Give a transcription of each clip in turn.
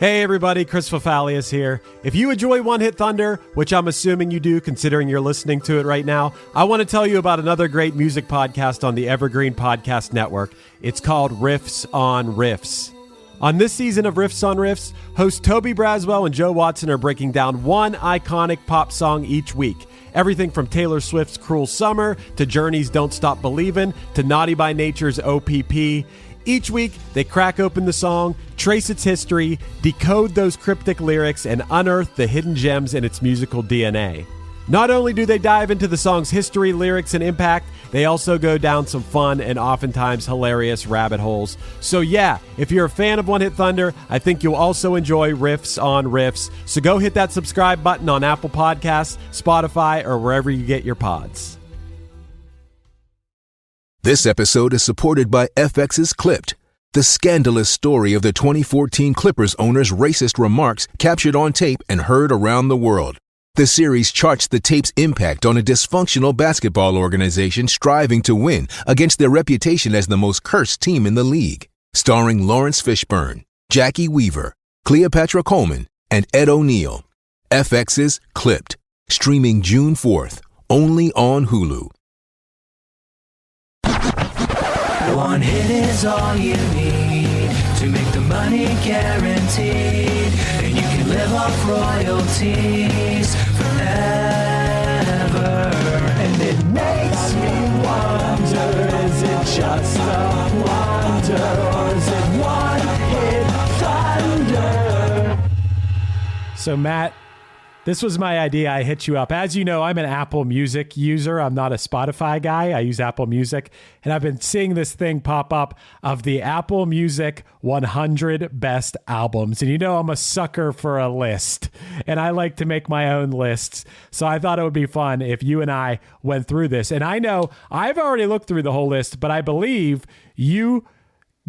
Hey everybody, Chris Fafalius here. If you enjoy One Hit Thunder, which I'm assuming you do considering you're listening to it right now, I want to tell you about another great music podcast on the Evergreen Podcast Network. It's called Riffs on Riffs. On this season of Riffs on Riffs, hosts Toby Braswell and Joe Watson are breaking down one iconic pop song each week. Everything from Taylor Swift's Cruel Summer to Journey's Don't Stop Believin' to Naughty by Nature's OPP. Each week, they crack open the song, trace its history, decode those cryptic lyrics, and unearth the hidden gems in its musical DNA. Not only do they dive into the song's history, lyrics, and impact, they also go down some fun and oftentimes hilarious rabbit holes. So yeah, if you're a fan of One Hit Thunder, I think you'll also enjoy Riffs on Riffs. So go hit that subscribe button on Apple Podcasts, Spotify, or wherever you get your pods. This episode is supported by FX's Clipped, the scandalous story of the 2014 Clippers owner's racist remarks captured on tape and heard around the world. The series charts the tape's impact on a dysfunctional basketball organization striving to win against their reputation as the most cursed team in the league. Starring Lawrence Fishburne, Jackie Weaver, Cleopatra Coleman, and Ed O'Neill. FX's Clipped, streaming June 4th, only on Hulu. One hit is all you need to make the money guaranteed, and you can live off royalties forever. And it makes me wonder, is it just a wonder, or is it one hit thunder? So Matt, this was my idea. I hit you up. As you know, I'm an Apple Music user. I'm not a Spotify guy. I use Apple Music. And I've been seeing this thing pop up of the Apple Music 100 best albums. And you know I'm a sucker for a list. And I like to make my own lists. So I thought it would be fun if you and I went through this. And I know I've already looked through the whole list, but I believe you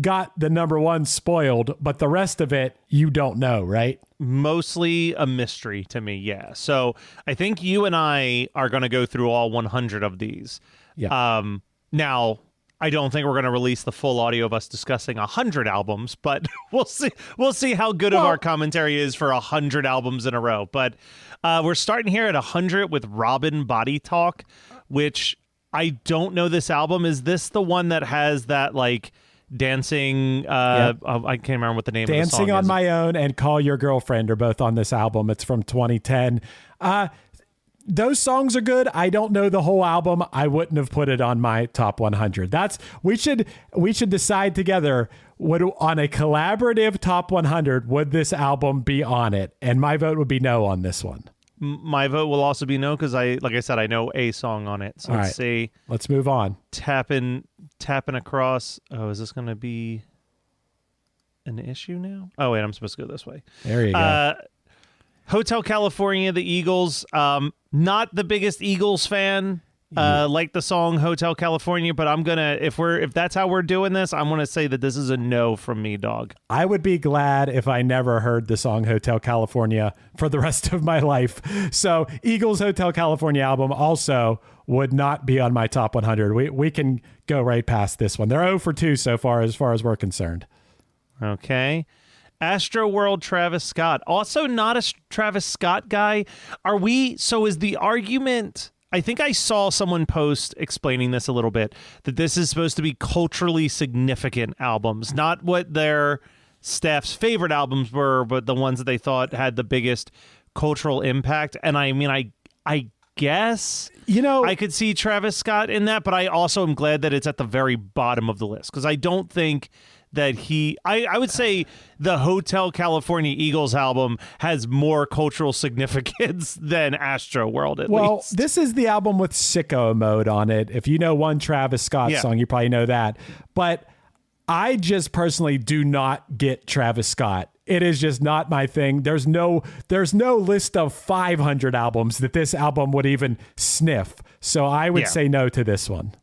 got the number one spoiled, but the rest of it you don't know, right? Mostly a mystery to me, yeah. So I think you and I are going to go through all 100 of these. Yeah. Now, I don't think we're going to release the full audio of us discussing 100 albums, but we'll see. We'll see how good of our commentary is for 100 albums in a row. But we're starting here at 100 with Robin Body Talk, which I don't know this album. Is this the one that has that like dancing I can't remember what the name of the song is. Dancing on My Own and Call Your Girlfriend are both on this album. It's from 2010. Those songs are good. I don't know the whole album. I wouldn't have put it on my top 100. We should decide together, on a collaborative top 100, would this album be on it? And my vote would be no on this one. My vote will also be no because like I said, I know a song on it. So let's see. Let's move on. Tapping across. Oh, is this going to be an issue now? Oh, wait, I'm supposed to go this way. There you go. Hotel California, the Eagles. Not the biggest Eagles fan. Like the song Hotel California, but I'm gonna if that's how we're doing this, I'm gonna say that this is a no from me, dog. I would be glad if I never heard the song Hotel California for the rest of my life. So Eagles Hotel California album also would not be on my top 100. We can go right past this one. They're 0 for 2 so far as we're concerned. Okay. Astro World, Travis Scott. Also not a Travis Scott guy. Is the argument, I think I saw someone post explaining this a little bit, that this is supposed to be culturally significant albums, not what their staff's favorite albums were, but the ones that they thought had the biggest cultural impact. And I mean, I guess, I could see Travis Scott in that, but I also am glad that it's at the very bottom of the list because I don't think that I would say the Hotel California Eagles album has more cultural significance than Astro World, at least. Well, this is the album with Sicko Mode on it. If you know one Travis Scott song, you probably know that. But I just personally do not get Travis Scott. It is just not my thing. There's no list of 500 albums that this album would even sniff. So I would say no to this one.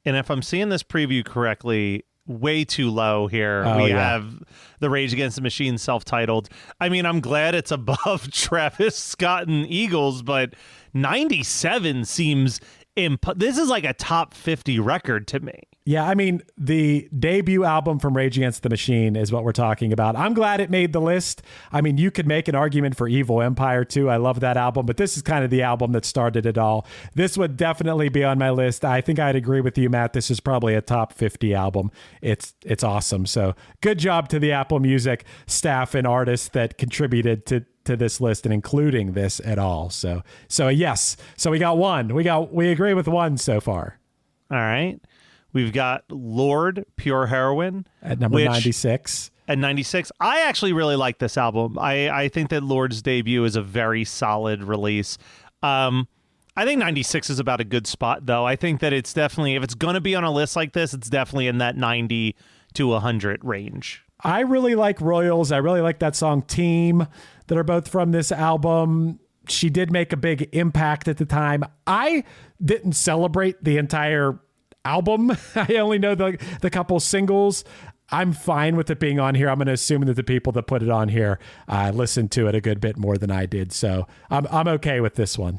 And if I'm seeing this preview correctly, way too low here. We have the Rage Against the Machine self-titled. I mean, I'm glad it's above Travis Scott and Eagles, but 97 seems this is like a top 50 record to me. Yeah, I mean, the debut album from Rage Against the Machine is what we're talking about. I'm glad it made the list. I mean, you could make an argument for Evil Empire, too. I love that album, but this is kind of the album that started it all. This would definitely be on my list. I think I'd agree with you, Matt. This is probably a top 50 album. It's awesome. So good job to the Apple Music staff and artists that contributed to this list and including this at all. So yes. So we got one. We agree with one so far. All right. We've got Lorde, Pure Heroin. At number 96. At 96. I actually really like this album. I think that Lorde's debut is a very solid release. I think 96 is about a good spot, though. I think that it's definitely, if it's going to be on a list like this, it's definitely in that 90 to 100 range. I really like Royals. I really like that song Team that are both from this album. She did make a big impact at the time. I didn't celebrate the entire album. I only know the couple singles. I'm fine with it being on here. I'm going to assume that the people that put it on here listened to it a good bit more than I did. So I'm okay with this one.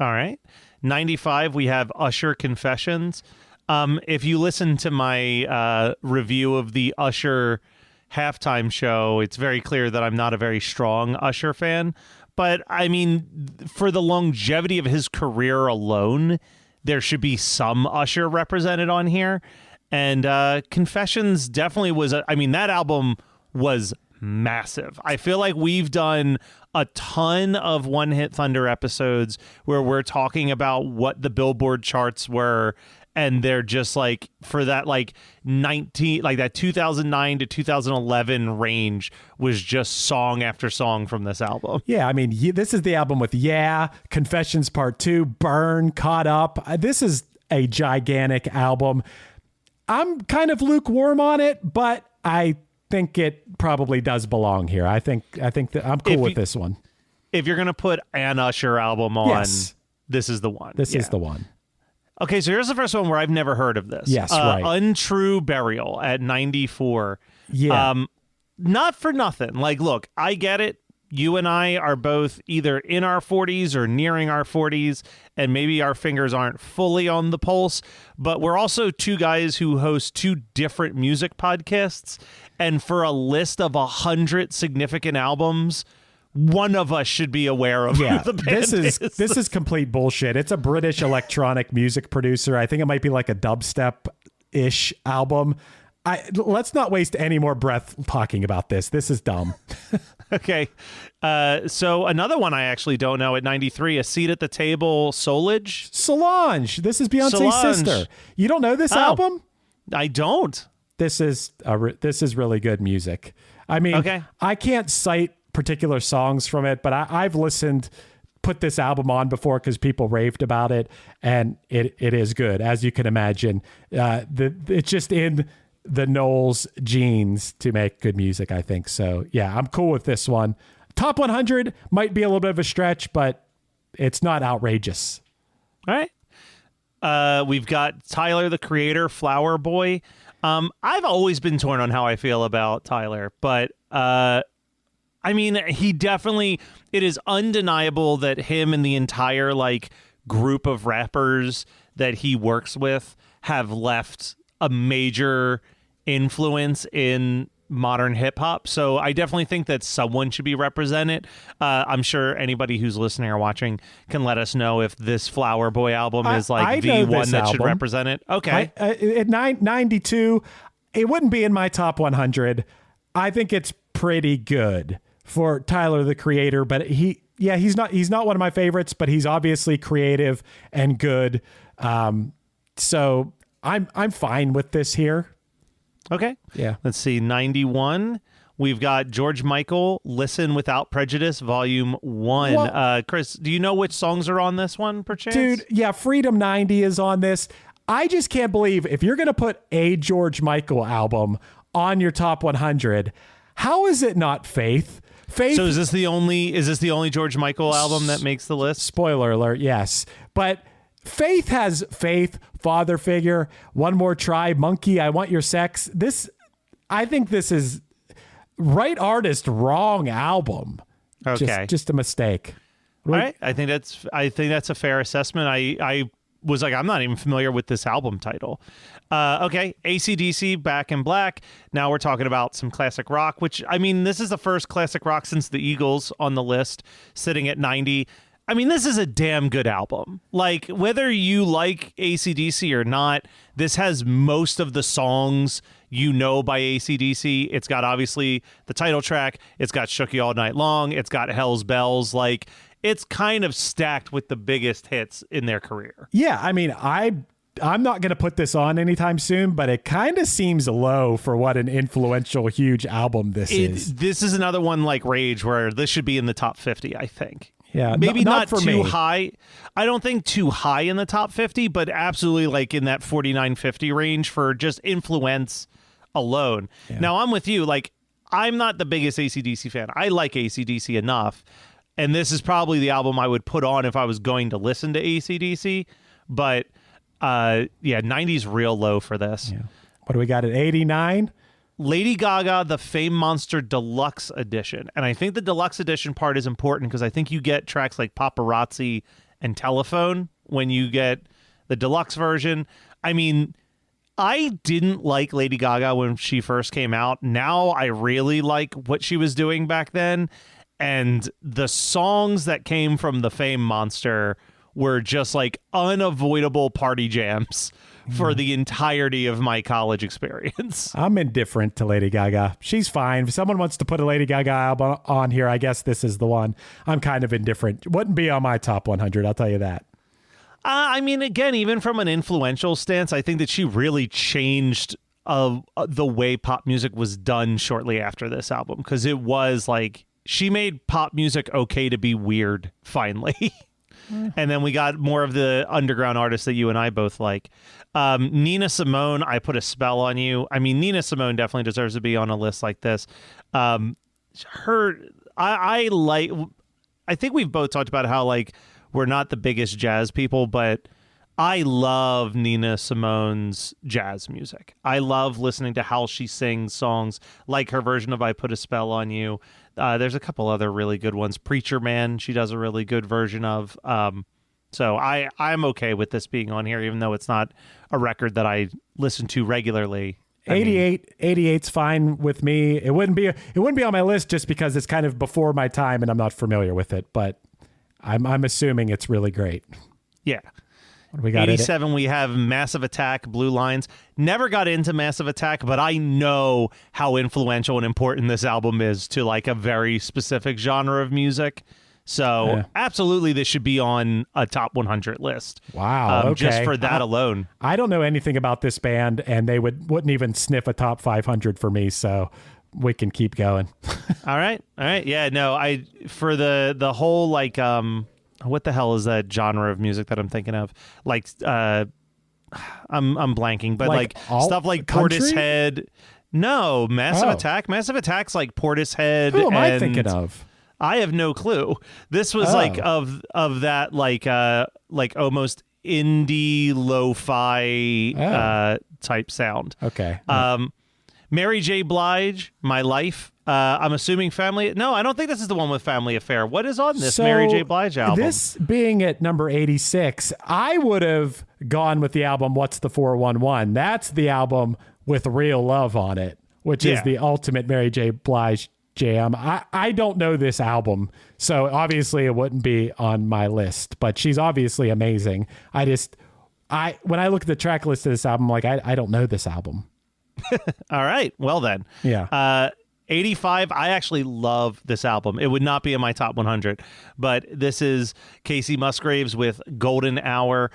All right. 95, we have Usher Confessions. If you listen to my review of the Usher halftime show, it's very clear that I'm not a very strong Usher fan. But I mean, for the longevity of his career alone, there should be some Usher represented on here. And Confessions definitely was, that album was massive. I feel like we've done a ton of One Hit Thunder episodes where we're talking about what the Billboard charts were, and they're just like, for that like 2009 to 2011 range was just song after song from this album. Yeah, I mean, this is the album with Confessions Part 2, Burn, Caught Up. This is a gigantic album. I'm kind of lukewarm on it, but I think it probably does belong here. I think that I'm cool with this one. If you're going to put an Usher album on, yes, this is the one. This is the one. Okay, so here's the first one where I've never heard of this. Yes, right. Untrue Burial at 94. Yeah. Not for nothing. Like, look, I get it. You and I are both either in our 40s or nearing our 40s, and maybe our fingers aren't fully on the pulse, but we're also two guys who host two different music podcasts, and for a list of 100 significant albums, one of us should be aware of who the band is. This is complete bullshit. It's a British electronic music producer. I think it might be like a dubstep-ish album. Let's not waste any more breath talking about this. This is dumb. Okay. So another one I actually don't know at 93, A Seat at the Table, Solange. This is Beyonce's sister. You don't know this album? I don't. This is really good music. I mean, okay. I can't cite particular songs from it, but I've put this album on before because people raved about it, and it is good, as you can imagine. It's just in the Knowles genes to make good music, I think. So yeah, I'm cool with this one. Top 100 might be a little bit of a stretch, but it's not outrageous. All right. We've got Tyler, the Creator, Flower Boy. I've always been torn on how I feel about Tyler, but I mean, it is undeniable that him and the entire like group of rappers that he works with have left a major influence in modern hip hop. So I definitely think that someone should be represented. I'm sure anybody who's listening or watching can let us know if this Flower Boy album is like the one that should represent it. Okay. At 92, it wouldn't be in my top 100. I think it's pretty good for Tyler, the Creator, but he's not one of my favorites, but he's obviously creative and good. So I'm fine with this here. Okay. Yeah. Let's see. 91. We've got George Michael, Listen Without Prejudice, Volume 1. Well, Chris, do you know which songs are on this one, perchance? Dude, yeah, Freedom 90 is on this. I just can't believe if you're going to put a George Michael album on your top 100, how is it not Faith? So is this the only George Michael album that makes the list? Spoiler alert, yes. But Faith has Faith, Father Figure, One More Try, Monkey, I Want Your Sex. I think this is right artist, wrong album. Okay. Just a mistake. All right. I think that's a fair assessment. I was like, I'm not even familiar with this album title. Okay, AC/DC, Back in Black. Now we're talking about some classic rock, which, I mean, this is the first classic rock since the Eagles on the list, sitting at 90. I mean, this is a damn good album. Like, whether you like AC/DC or not, this has most of the songs you know by AC/DC. It's got, obviously, the title track. It's got Shook You All Night Long. It's got Hell's Bells. Like, it's kind of stacked with the biggest hits in their career. Yeah, I mean, I'm not going to put this on anytime soon, but it kind of seems low for what an influential, huge album this is. This is another one like Rage where this should be in the top 50, I think. Yeah, maybe not for too me. high. I don't think too high in the top 50, but absolutely like in that 49-50 range for just influence alone. Yeah. Now, I'm with you. Like, I'm not the biggest AC/DC fan. I like AC/DC enough, and this is probably the album I would put on if I was going to listen to AC/DC. But yeah, 90's real low for this. Yeah. What do we got at 89? Lady Gaga, the Fame Monster Deluxe Edition. And I think the Deluxe Edition part is important because I think you get tracks like Paparazzi and Telephone when you get the deluxe version. I mean, I didn't like Lady Gaga when she first came out. Now I really like what she was doing back then. And the songs that came from the Fame Monster were just like unavoidable party jams for the entirety of my college experience. I'm indifferent to Lady Gaga. She's fine. If someone wants to put a Lady Gaga album on here, I guess this is the one. I'm kind of indifferent. Wouldn't be on my top 100, I'll tell you that. I mean, again, even from an influential stance, I think that she really changed the way pop music was done shortly after this album, because it was like she made pop music okay to be weird, finally. And then we got more of the underground artists that you and I both like. Nina Simone, I Put a Spell on You. I mean, Nina Simone definitely deserves to be on a list like this. I think we've both talked about how, like, we're not the biggest jazz people, but I love Nina Simone's jazz music. I love listening to how she sings songs, like her version of I Put a Spell on You. There's a couple other really good ones. Preacher Man, she does a really good version of. So I'm okay with this being on here, even though it's not a record that I listen to regularly. 88's fine with me. It wouldn't be on my list just because it's kind of before my time and I'm not familiar with it, but I'm assuming it's really great. Yeah. What do we got? 87, we have Massive Attack, Blue Lines. Never got into Massive Attack, but I know how influential and important this album is to like a very specific genre of music. So absolutely, this should be on a top 100 list. Wow. Okay. Just for that alone. I don't know anything about this band, and they wouldn't even sniff a top 500 for me. So we can keep going. All right. Yeah. No. For the whole like what the hell is that genre of music that I'm thinking of? Like I'm blanking, but like stuff like country? Portishead. No, Massive Attack. Massive Attack's like Portishead. Who am I thinking of? I have no clue. This was like of that like almost indie lo-fi type sound. Okay. Mary J. Blige, My Life. I'm assuming Family. No, I don't think this is the one with Family Affair. What is on this Mary J. Blige album? This being at number 86, I would have gone with the album What's the 411. That's the album with Real Love on it, which is the ultimate Mary J. Blige jam. I don't know this album, so obviously it wouldn't be on my list, but she's obviously amazing. When I look at the track list of this album, like I don't know this album. All right. Well then. Yeah. 85, I actually love this album. It would not be in my top 100, but this is Casey Musgraves with Golden Hour.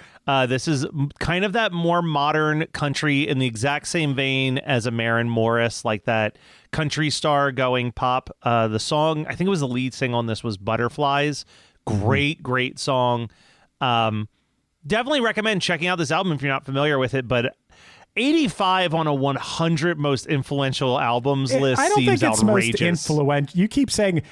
This is kind of that more modern country in the exact same vein as a Maren Morris, like that country star going pop. The song, I think it was the lead single on this, was Butterflies. Great song. Definitely recommend checking out this album if you're not familiar with it, but 85 on a 100 most influential albums list seems outrageous. Most influential. You keep saying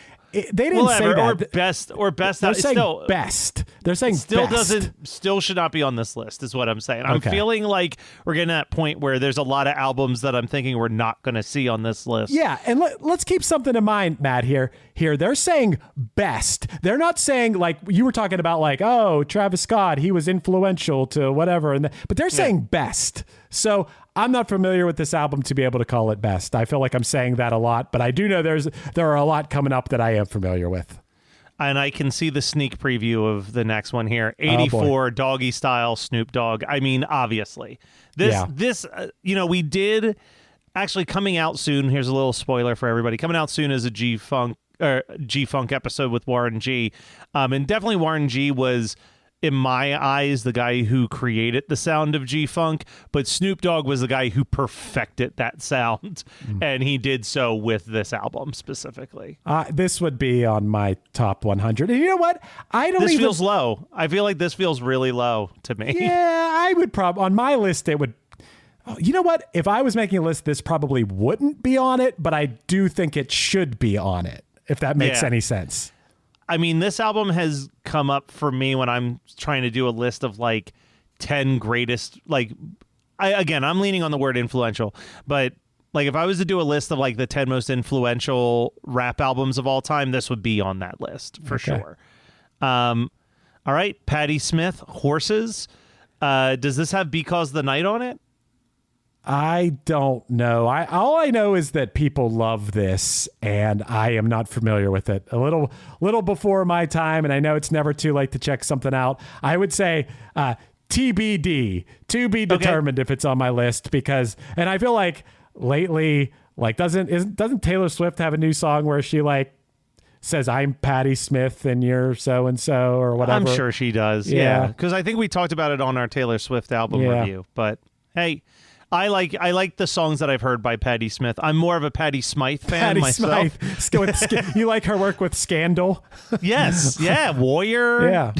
They didn't say that. Or best. They're saying still, best. They're saying still best. still should not be on this list is what I'm saying. I'm feeling like we're getting to that point where there's a lot of albums that I'm thinking we're not going to see on this list. Yeah, and let's keep something in mind, Matt, here. They're saying best. They're not saying, like, you were talking about, like, oh, Travis Scott, he was influential to whatever. But they're saying best. So I'm not familiar with this album to be able to call it best. I feel like I'm saying that a lot, but I do know there are a lot coming up that I am familiar with. And I can see the sneak preview of the next one here. 84, Doggy Style, Snoop Dogg. I mean, obviously. This we did actually coming out soon. Here's a little spoiler for everybody. Coming out soon is a G-Funk episode with Warren G. And definitely Warren G was, in my eyes, the guy who created the sound of G-Funk, but Snoop Dogg was the guy who perfected that sound, and he did so with this album specifically. This would be on my top 100. And you know what? This feels low. I feel like this feels really low to me. Yeah, I would on my list, it would. You know what? If I was making a list, this probably wouldn't be on it, but I do think it should be on it, if that makes any sense. I mean, this album has come up for me when I'm trying to do a list of like 10 greatest, like, I'm leaning on the word influential, but like if I was to do a list of like the 10 most influential rap albums of all time, this would be on that list for sure. All right. Patti Smith, Horses. Does this have Because the Night on it? I don't know. All I know is that people love this, and I am not familiar with it. A little before my time, and I know it's never too late to check something out. I would say TBD, to be determined if it's on my list, and I feel like lately, like doesn't Taylor Swift have a new song where she like says I'm Patti Smith and you're so and so or whatever? I'm sure she does. Yeah, because I think we talked about it on our Taylor Swift album review. But hey. I like the songs that I've heard by Patti Smith. I'm more of a Patti Smythe fan myself. Smythe. You like her work with Scandal? Yes. Yeah. Warrior. Yeah.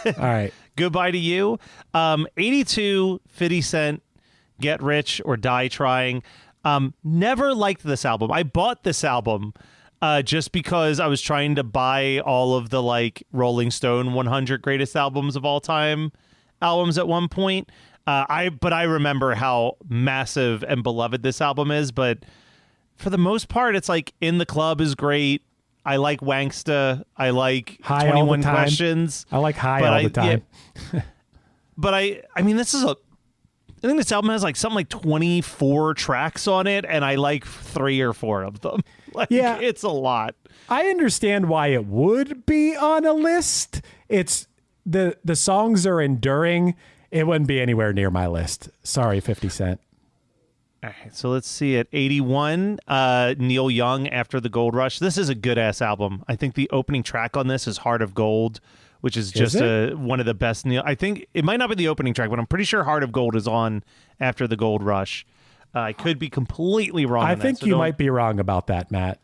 All right. Goodbye to You. 82, 50 Cent, Get Rich or Die Trying. Never liked this album. I bought this album just because I was trying to buy all of the like Rolling Stone 100 greatest albums of all time albums at one point. But I remember how massive and beloved this album is. But for the most part, it's like In the Club is great. I like Wanksta. I like High 21 Questions. I like High all the time. Yeah. But I mean, I think this album has like something like 24 tracks on it, and I like 3 or 4 of them. It's a lot. I understand why it would be on a list. It's the songs are enduring. It wouldn't be anywhere near my list. Sorry, 50 Cent. All right, so let's see. At 81, Neil Young, After the Gold Rush. This is a good-ass album. I think the opening track on this is Heart of Gold, which is just one of the best. I think it might not be the opening track, but I'm pretty sure Heart of Gold is on After the Gold Rush. I could be completely wrong on that. I think you might be wrong about that, Matt.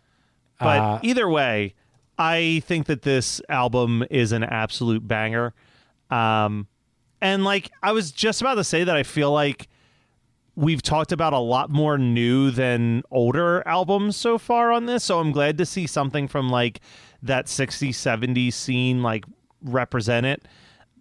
But either way, I think that this album is an absolute banger. And like I was just about to say that I feel like we've talked about a lot more new than older albums so far on this. So I'm glad to see something from like that 60s, 70s scene like represent it.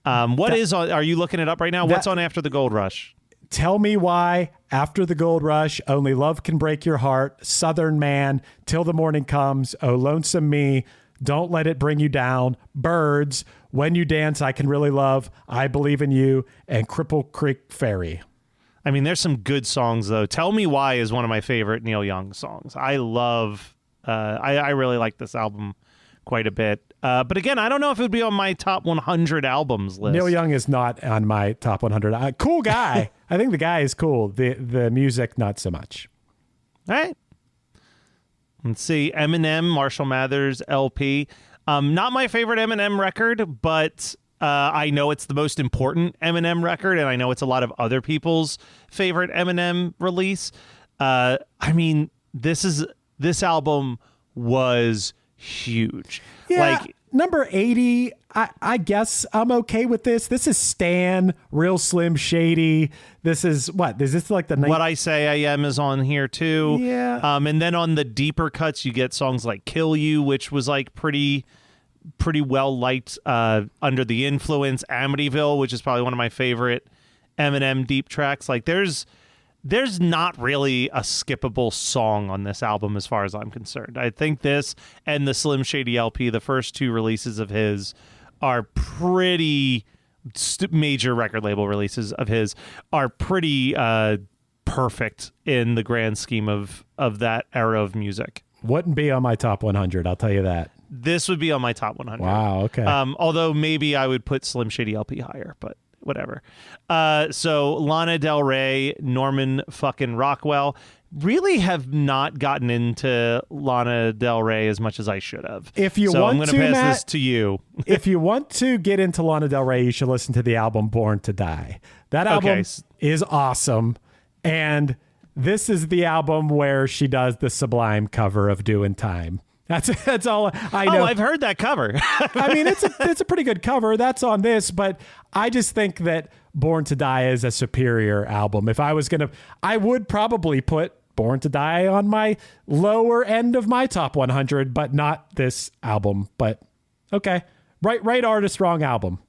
Are you looking it up right now? What's on After the Gold Rush? Tell Me Why, After the Gold Rush, Only Love Can Break Your Heart, Southern Man, Till the Morning Comes, Oh Lonesome Me, Don't Let It Bring You Down, Birds, When You Dance, I Can Really Love, I Believe in You, and Cripple Creek Ferry. I mean, there's some good songs, though. Tell Me Why is one of my favorite Neil Young songs. I love, I really like this album quite a bit. But again, I don't know if it would be on my top 100 albums list. Neil Young is not on my top 100. Cool guy. I think the guy is cool. The music, not so much. All right. Let's see. Eminem, Marshall Mathers, LP. Not my favorite Eminem record, but I know it's the most important Eminem record, and I know it's a lot of other people's favorite Eminem release. I mean, this album was huge. Yeah, number 80, I guess I'm okay with this. This is Stan, Real Slim Shady. This is what? Is this like the What I Say I Am is on here too. Yeah. And then on the deeper cuts, you get songs like Kill You, which was like pretty well liked. Under the Influence, Amityville, which is probably one of my favorite Eminem deep tracks. Like there's not really a skippable song on this album as far as I'm concerned. I think this and the Slim Shady LP, the first two releases of his, are pretty major record label releases of his, are pretty perfect in the grand scheme of that era of music. Wouldn't be on my top 100, I'll tell you that. This would be on my top 100. Wow, okay. Although maybe I would put Slim Shady LP higher, but whatever. So Lana Del Rey, Norman fucking Rockwell. Really have not gotten into Lana Del Rey as much as I should have. If you so want I'm going to, to pass Matt, this to you. If you want to get into Lana Del Rey, you should listen to the album Born to Die. That album is awesome. And this is the album where she does the Sublime cover of Doing Time. That's all I know. Oh, I've heard that cover. I mean, it's a pretty good cover. That's on this, but I just think that Born to Die is a superior album. If I was I would probably put Born to Die on my lower end of my top 100, but not this album. But okay, right artist, wrong album.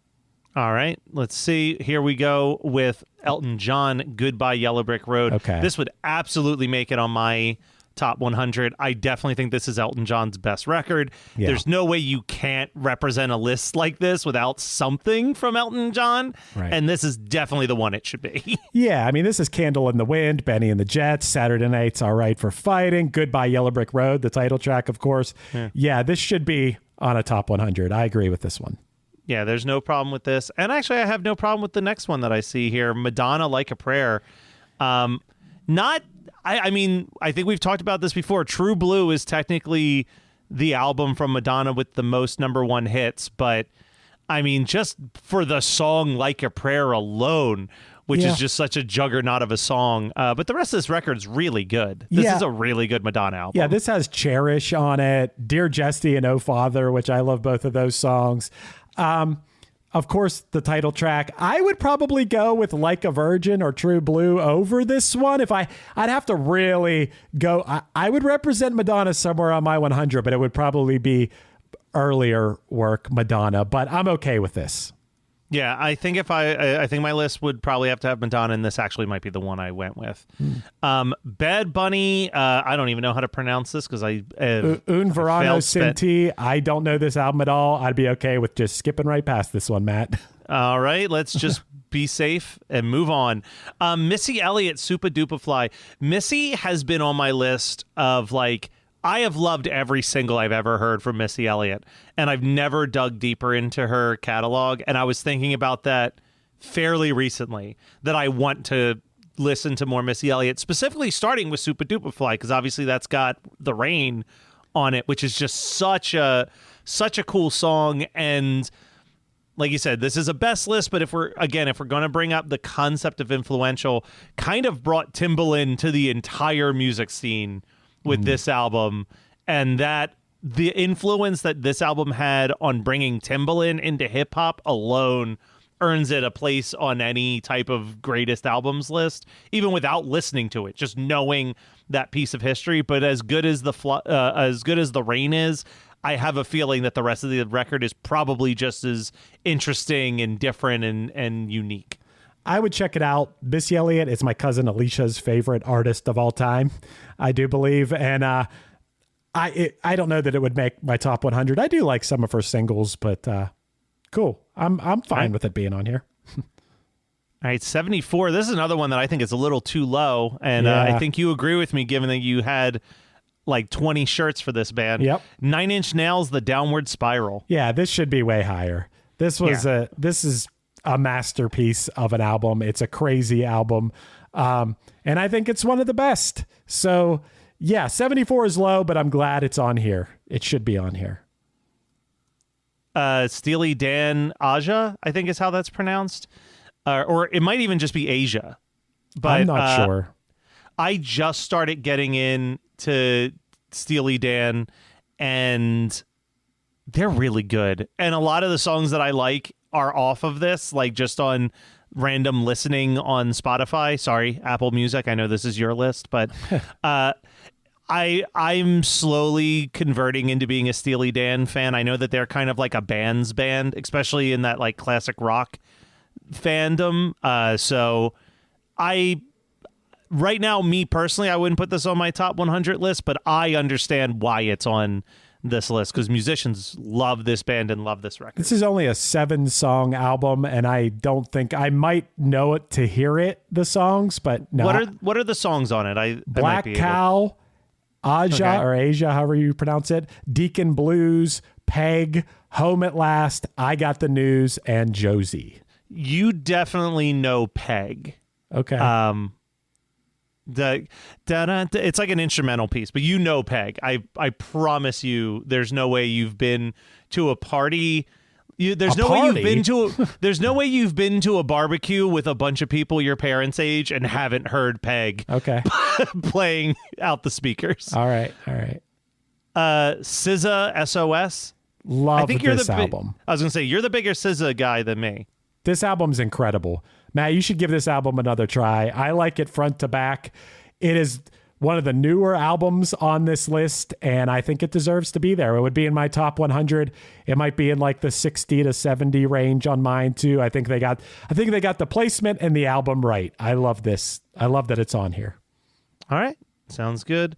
All right, let's see. Here we go with Elton John, Goodbye Yellow Brick Road. Okay. This would absolutely make it on my top 100. I definitely think this is Elton John's best record. Yeah. There's no way you can't represent a list like this without something from Elton John. Right. And this is definitely the one it should be. Yeah, I mean, this is Candle in the Wind, Benny and the Jets, Saturday Night's All Right for Fighting, Goodbye Yellow Brick Road, the title track, of course. Yeah, this should be on a top 100. I agree with this one. Yeah, there's no problem with this. And actually, I have no problem with the next one that I see here, Madonna Like a Prayer. I mean, I think we've talked about this before. True Blue is technically the album from Madonna with the most #1 hits, but I mean, just for the song Like a Prayer alone, which is just such a juggernaut of a song. But the rest of this record's really good. This is a really good Madonna album. Yeah, this has Cherish on it, Dear Jesty and Oh Father, which I love both of those songs. Of course, the title track. I would probably go with Like a Virgin or True Blue over this one. I'd have to really go. I would represent Madonna somewhere on my 100, but it would probably be earlier work Madonna. But I'm okay with this. Yeah, I think I think my list would probably have to have Madonna, and this actually might be the one I went with. Bad Bunny, I don't even know how to pronounce this because Un Verano Sinti. I don't know this album at all. I'd be okay with just skipping right past this one, Matt. All right, let's just be safe and move on. Missy Elliott, Super Duper Fly. Missy has been on my list of like, I have loved every single I've ever heard from Missy Elliott, and I've never dug deeper into her catalog. And I was thinking about that fairly recently, that I want to listen to more Missy Elliott, specifically starting with Super Duper Fly, because obviously that's got The Rain on it, which is just such a cool song. And like you said, this is a best list, but if we're going to bring up the concept of influential, kind of brought Timbaland to the entire music scene with this album, and that the influence that this album had on bringing Timbaland into hip hop alone earns it a place on any type of greatest albums list, even without listening to it, just knowing that piece of history. But as good as The Rain is, I have a feeling that the rest of the record is probably just as interesting and different and unique. I would check it out. Missy Elliott is my cousin Alicia's favorite artist of all time, I do believe. And I don't know that it would make my top 100. I do like some of her singles, but cool. I'm fine with it being on here. All right, 74. This is another one that I think is a little too low. And I think you agree with me, given that you had like 20 shirts for this band. Yep. 9 Inch Nails, The Downward Spiral. Yeah, this should be way higher. This is a masterpiece of an album. It's a crazy album. And I think it's one of the best. So yeah, 74 is low, but I'm glad it's on here. It should be on here. Steely Dan Aja, I think is how that's pronounced. Or it might even just be Asia. But I'm not sure. I just started getting into Steely Dan, and they're really good. And a lot of the songs that I like are off of this, like just on random listening on Spotify. Sorry, Apple Music. I know this is your list, but I'm slowly converting into being a Steely Dan fan. I know that they're kind of like a band's band, especially in that like classic rock fandom. So right now, me personally, I wouldn't put this on my top 100 list, but I understand why it's on this list because musicians love this band and love this record. This is only a 7-song album, and I don't think I might know it to hear it, the songs, but no. What are the songs on it? Black Cow, Aja, or Asia, however you pronounce it, Deacon Blues, Peg, Home at Last, I Got the News, and Josie. You definitely know Peg. Okay. It's like an instrumental piece, but you know Peg. I promise you, there's no way you've been to a party. There's no way you've been to a barbecue with a bunch of people your parents' age and haven't heard Peg. Okay. Playing out the speakers. All right. SZA, SOS. Love this album. I was gonna say you're the bigger SZA guy than me. This album's incredible. Matt, you should give this album another try. I like it front to back. It is one of the newer albums on this list, and I think it deserves to be there. It would be in my top 100. It might be in like the 60 to 70 range on mine too. I think they got the placement and the album right. I love this. I love that it's on here. All right. Sounds good.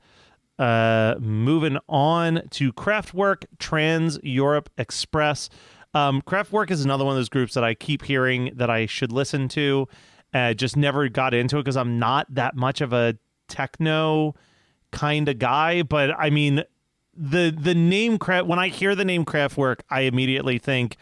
Moving on to Kraftwerk, Trans Europe Express. Kraftwerk is another one of those groups that I keep hearing that I should listen to. Just never got into it because I'm not that much of a techno kind of guy. But I mean, the name when I hear the name Kraftwerk, I immediately think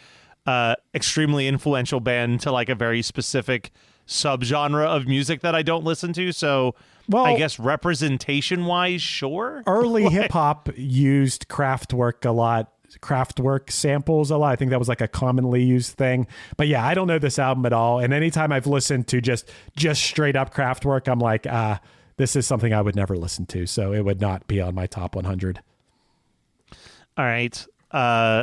extremely influential band to like a very specific subgenre of music that I don't listen to. So I guess representation wise, sure. Early hip hop used Kraftwerk a lot. Kraftwerk samples a lot. I think that was like a commonly used thing. But yeah, I don't know this album at all. And anytime I've listened to just straight up Kraftwerk, I'm like, this is something I would never listen to. So it would not be on my top 100. All right.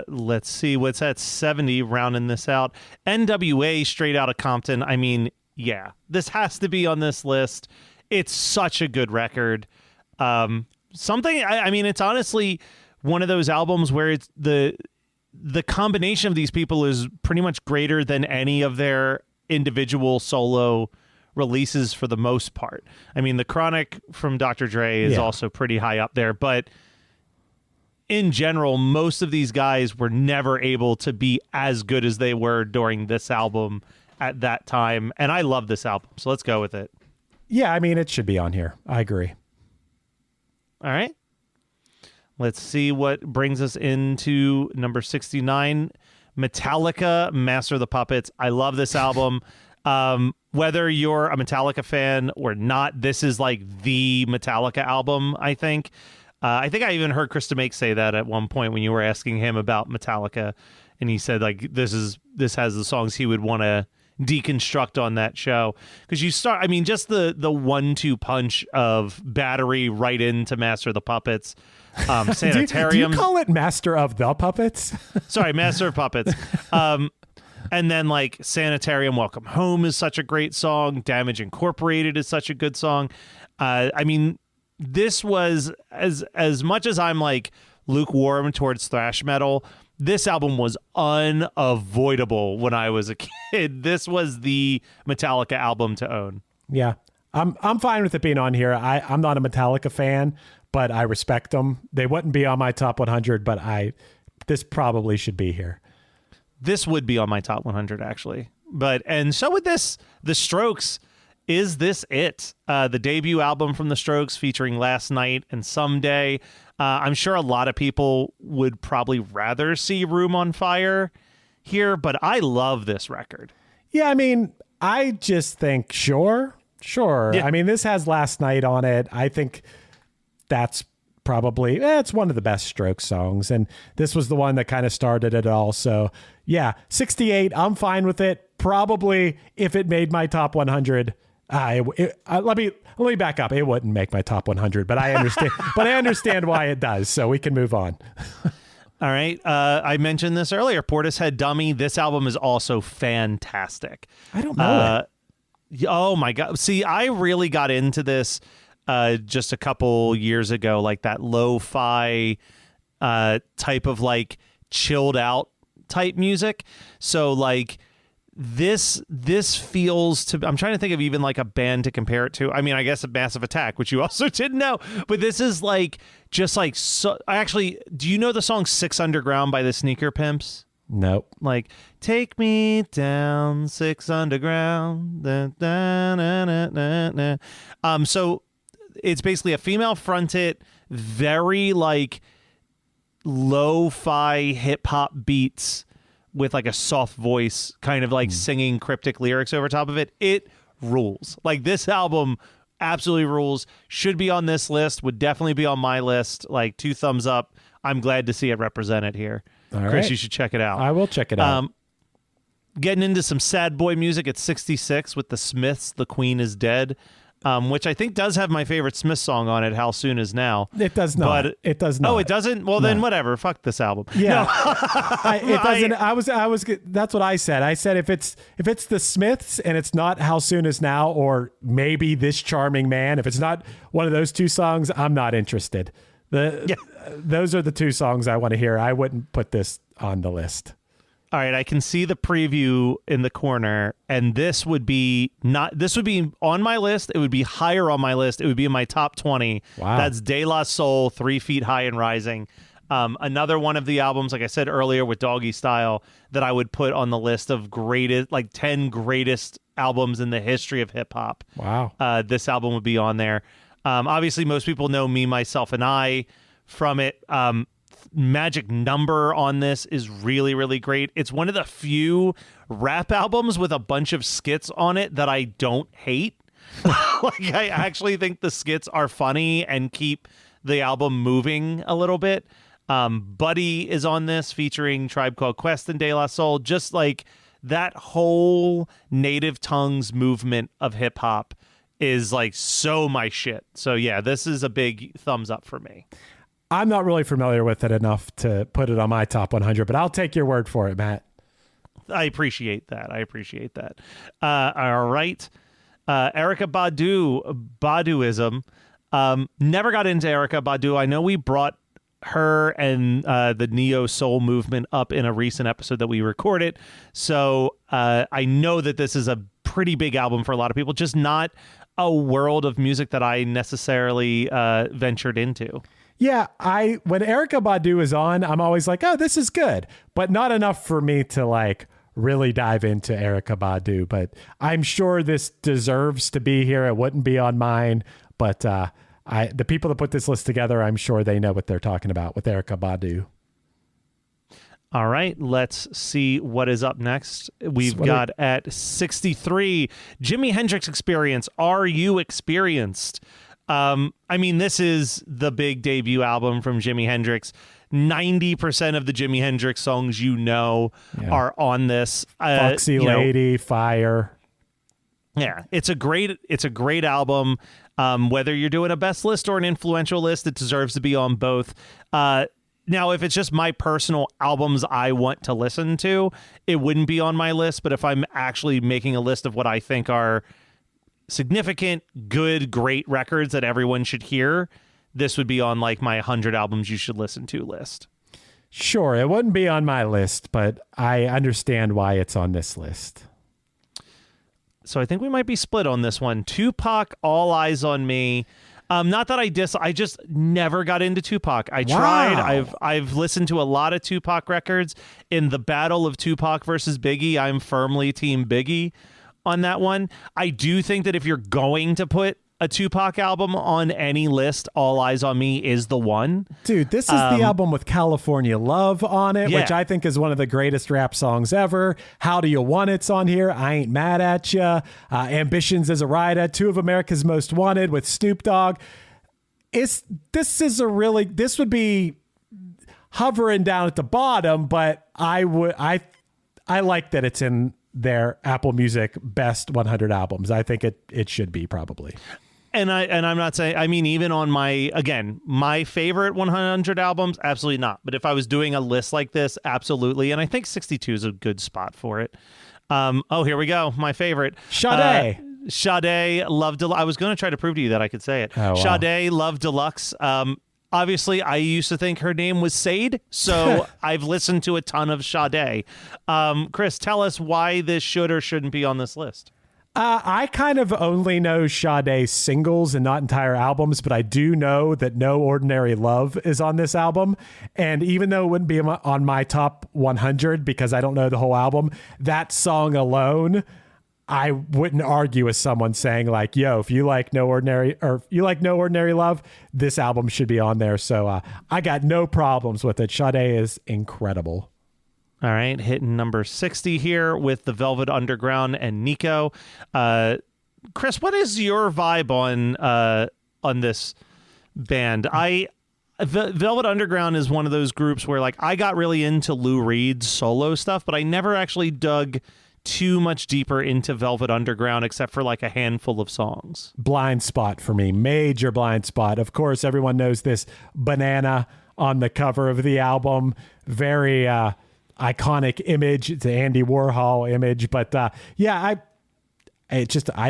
Let's see what's at 70, rounding this out. NWA, Straight Outta Compton. I mean, yeah, this has to be on this list. It's such a good record. I mean, it's honestly one of those albums where it's the combination of these people is pretty much greater than any of their individual solo releases for the most part. I mean, The Chronic from Dr. Dre is also pretty high up there, but in general, most of these guys were never able to be as good as they were during this album at that time. And I love this album, so let's go with it. Yeah, I mean, it should be on here. I agree. All right. Let's see what brings us into number 69, Metallica, Master of the Puppets. I love this album. Whether you're a Metallica fan or not, this is like the Metallica album, I think. I think I even heard Chris DeMake say that at one point when you were asking him about Metallica, and he said like this has the songs he would want to deconstruct on that show, because you start, I mean, just the 1-2 punch of Battery right into Master of the Puppets. Sanitarium. Do you call it Master of the Puppets? Sorry, Master of Puppets. And then like Sanitarium, Welcome Home is such a great song. Damage Incorporated is such a good song. I mean, this was as much as I'm like lukewarm towards thrash metal, this album was unavoidable when I was a kid. This was the Metallica album to own. Yeah, I'm fine with it being on here. I'm not a Metallica fan, but I respect them. They wouldn't be on my top 100, but this probably should be here. This would be on my top 100 actually. And so would this. The Strokes. Is this it? The debut album from the Strokes featuring Last Night and Someday. I'm sure a lot of people would probably rather see Room on Fire here, but I love this record. Yeah, I mean, I just think, sure. Yeah. I mean, this has Last Night on it. I think that's probably, it's one of the best Strokes songs, and this was the one that kind of started it all. So, yeah, 68, I'm fine with it. Probably, if it made my top 100, let me back up. It wouldn't make my top 100, but I understand. But I understand why it does. So we can move on. All right. I mentioned this earlier. Portishead Dummy. This album is also fantastic. I don't know Oh my God. See, I really got into this just a couple years ago, like that lo-fi type of like chilled out type music. So like this feels to, I'm trying to think of even like a band to compare it to. I mean, I guess a Massive Attack, which you also didn't know, but this is like just like, so actually, do you know the song Six Underground by the Sneaker Pimps? Nope. Like, take me down Six Underground. Da, da, da, da, da, da. So it's basically a female fronted, very like lo-fi hip hop beats with like a soft voice, kind of like singing cryptic lyrics over top of it. It rules. Like, this album absolutely rules. Should be on this list. Would definitely be on my list. Like, 2 thumbs up. I'm glad to see it represented here. All Chris, right. you should check it out. I will check it out. Getting into some sad boy music at 66 with the Smiths, The Queen is Dead, which I think does have my favorite Smith song on it, How Soon Is Now. It does not. But, it does not. Oh, it doesn't? Well, then whatever. Fuck this album. Yeah. No. It doesn't. I was. That's what I said. I said if it's the Smiths and it's not How Soon Is Now, or maybe This Charming Man, if it's not one of those 2 songs, I'm not interested. Those are the 2 songs I want to hear. I wouldn't put this on the list. All right, I can see the preview in the corner, and this would be on my list. It would be higher on my list. It would be in my top 20. Wow. That's De La Soul, 3 Feet High and Rising. Another one of the albums, like I said earlier with Doggy Style, that I would put on the list of 10 greatest albums in the history of hip hop. Wow. This album would be on there. Obviously, most people know Me, Myself, and I from it. Magic Number on this is really, really great. It's one of the few rap albums with a bunch of skits on it that I don't hate. Like, I actually think the skits are funny and keep the album moving a little bit. Buddy is on this, featuring Tribe Called Quest and De La Soul. Just like that whole native tongues movement of hip hop is like so my shit. So yeah, this is a big thumbs up for me. I'm not really familiar with it enough to put it on my top 100, but I'll take your word for it, Matt. I appreciate that. All right. Erykah Baduism. Never got into Erykah Badu. I know we brought her and the neo soul movement up in a recent episode that we recorded. So I know that this is a pretty big album for a lot of people, just not a world of music that I necessarily ventured into. Yeah, when Erykah Badu is on, I'm always like, oh, this is good, but not enough for me to like really dive into Erykah Badu. But I'm sure this deserves to be here. It wouldn't be on mine, but the people that put this list together, I'm sure they know what they're talking about with Erykah Badu. All right, let's see what is up next. We've got at 63, Jimi Hendrix Experience. Are You Experienced? I mean, this is the big debut album from Jimi Hendrix. 90% of the Jimi Hendrix songs are on this. Foxy Lady, Fire. Yeah, it's a great album. Whether you're doing a best list or an influential list, it deserves to be on both. Now, if it's just my personal albums I want to listen to, it wouldn't be on my list. But if I'm actually making a list of what I think are significant, good, great records that everyone should hear, this would be on like my 100 albums you should listen to list. Sure, it wouldn't be on my list, but I understand why it's on this list. So I think we might be split on this one. Tupac, All Eyes on Me. Not that I just never got into Tupac. I tried. I've listened to a lot of Tupac records. In the battle of Tupac versus Biggie, I'm firmly team Biggie on that one. I do think that if you're going to put a Tupac album on any list, All Eyes on Me is the one. Dude, this is the album with California Love on it, which I think is one of the greatest rap songs ever. How Do You Want It's on here. I Ain't Mad at Ya. Ambitions as a Rider. Two of America's Most Wanted with Snoop Dogg. This would be hovering down at the bottom, but I like that it's in their Apple Music best 100 albums. I think it should be probably. And I'm not saying, I mean, even on my favorite 100 albums, absolutely not. But if I was doing a list like this, absolutely. And I think 62 is a good spot for it. Here we go. My favorite. Sade. Sade, Love Deluxe. I was going to try to prove to you that I could say it. Oh, wow. Sade, Love Deluxe. Obviously, I used to think her name was Sade, so I've listened to a ton of Sade. Chris, tell us why this should or shouldn't be on this list. I kind of only know Sade singles and not entire albums, but I do know that No Ordinary Love is on this album. And even though it wouldn't be on my top 100 because I don't know the whole album, that song alone, I wouldn't argue with someone saying like, yo, if you like No Ordinary Love, this album should be on there. So I got no problems with it. Sade is incredible. All right, hitting number 60 here with the Velvet Underground and Nico. Chris, what is your vibe on this band? Velvet Underground is one of those groups where like I got really into Lou Reed's solo stuff, but I never actually dug too much deeper into Velvet Underground except for like a handful of songs. Blind spot for me, major blind spot. Of course, everyone knows this banana on the cover of the album. Very iconic image. It's an Andy Warhol image, but I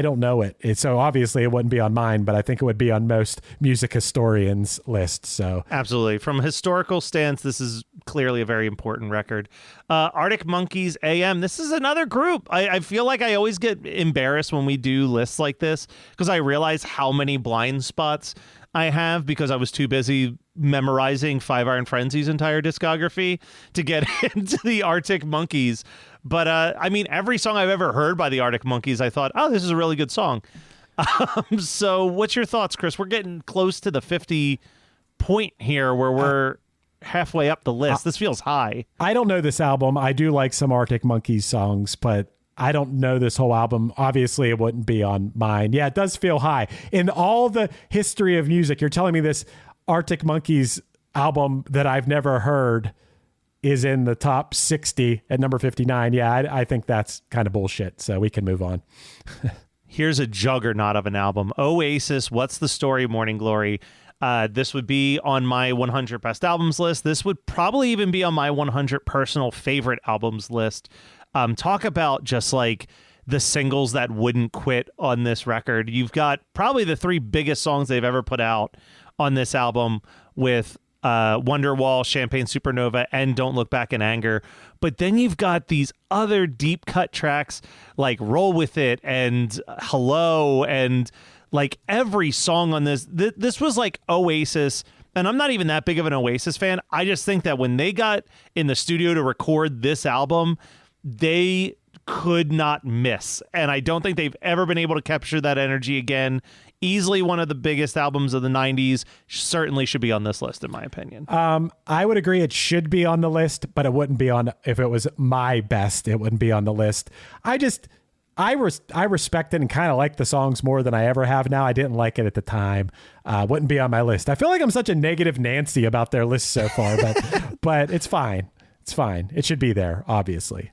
don't know it. So obviously it wouldn't be on mine, but I think it would be on most music historians' lists. So absolutely, from a historical stance, this is clearly a very important record. Arctic Monkeys, AM. This is another group. I feel like I always get embarrassed when we do lists like this because I realize how many blind spots I have because I was too busy memorizing Five Iron Frenzy's entire discography to get into the Arctic Monkeys. But I mean, every song I've ever heard by the Arctic Monkeys, I thought, oh, this is a really good song. So what's your thoughts, Chris? We're getting close to the 50 point here where we're halfway up the list. This feels high. I don't know this album. I do like some Arctic Monkeys songs, but I don't know this whole album. Obviously, it wouldn't be on mine. Yeah, it does feel high. In all the history of music, you're telling me this Arctic Monkeys album that I've never heard is in the top 60 at number 59. Yeah, I think that's kind of bullshit. So we can move on. Here's a juggernaut of an album. Oasis, What's the Story, Morning Glory. This would be on my 100 best albums list. This would probably even be on my 100 personal favorite albums list. Talk about just like the singles that wouldn't quit on this record. You've got probably the three biggest songs they've ever put out on this album with Wonderwall, Champagne Supernova, and Don't Look Back in Anger. But then you've got these other deep cut tracks like Roll With It and Hello, and like every song on this. This was like Oasis. And I'm not even that big of an Oasis fan. I just think that when they got in the studio to record this album, they could not miss. And I don't think they've ever been able to capture that energy again. Easily one of the biggest albums of the 90s. Certainly should be on this list, in my opinion. I would agree it should be on the list, but it wouldn't be on, if it was my best, it wouldn't be on the list. I respect it and kind of like the songs more than I ever have now. I didn't like it at the time. Wouldn't be on my list. I feel like I'm such a negative Nancy about their list so far, but it's fine. It's fine. It should be there, obviously.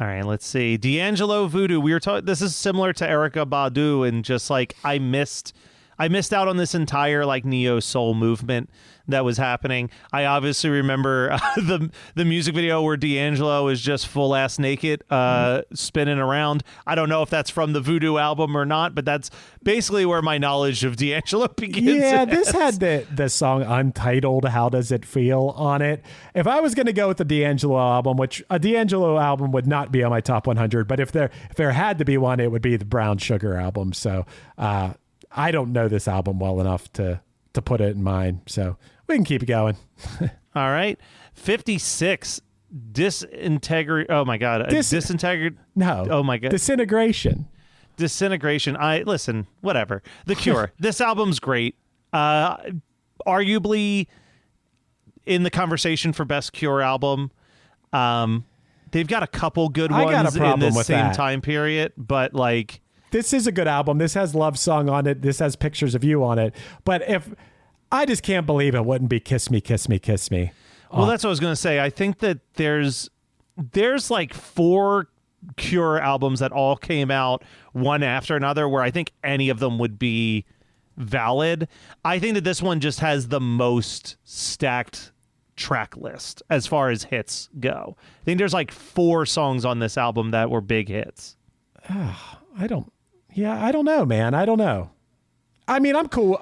All right, let's see. D'Angelo, Voodoo. We were talking. This is similar to Erykah Badu, and just like I missed out on this entire like neo soul movement that was happening. I obviously remember the music video where D'Angelo is just full ass naked, spinning around. I don't know if that's from the Voodoo album or not, but that's basically where my knowledge of D'Angelo begins. Yeah, this had the song Untitled, How Does It Feel on it. If I was going to go with the D'Angelo album, which a D'Angelo album would not be on my top 100, but if there had to be one, it would be the Brown Sugar album. So I don't know this album well enough to put it in mine. So we can keep going. All right. 56. Disintegrate. Oh my God. Disintegrate. No. Oh my God. Disintegration. Listen, whatever. The Cure. This album's great. Arguably in the conversation for best Cure album. They've got a couple good ones in this same time period, but like, this is a good album. This has Love Song on it. This has Pictures of You on it. But if I just can't believe it wouldn't be Kiss Me, Kiss Me, Kiss Me. Well, that's what I was going to say. I think that there's like 4 Cure albums that all came out one after another, where I think any of them would be valid. I think that this one just has the most stacked track list as far as hits go. I think there's like 4 songs on this album that were big hits. I don't know, man. I don't know. I mean, I'm cool.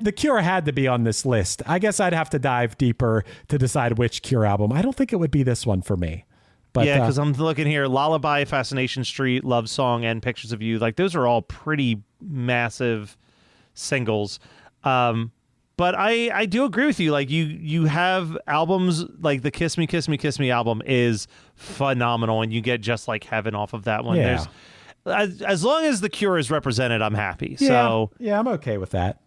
The Cure had to be on this list. I guess I'd have to dive deeper to decide which Cure album. I don't think it would be this one for me. But, yeah, because I'm looking here, Lullaby, Fascination Street, Love Song, and Pictures of You. Like, those are all pretty massive singles. But I do agree with you. Like, you have albums like the Kiss Me, Kiss Me, Kiss Me album is phenomenal, and you get Just Like Heaven off of that one. Yeah. As long as the Cure is represented, I'm happy. Yeah, So yeah, I'm okay with that.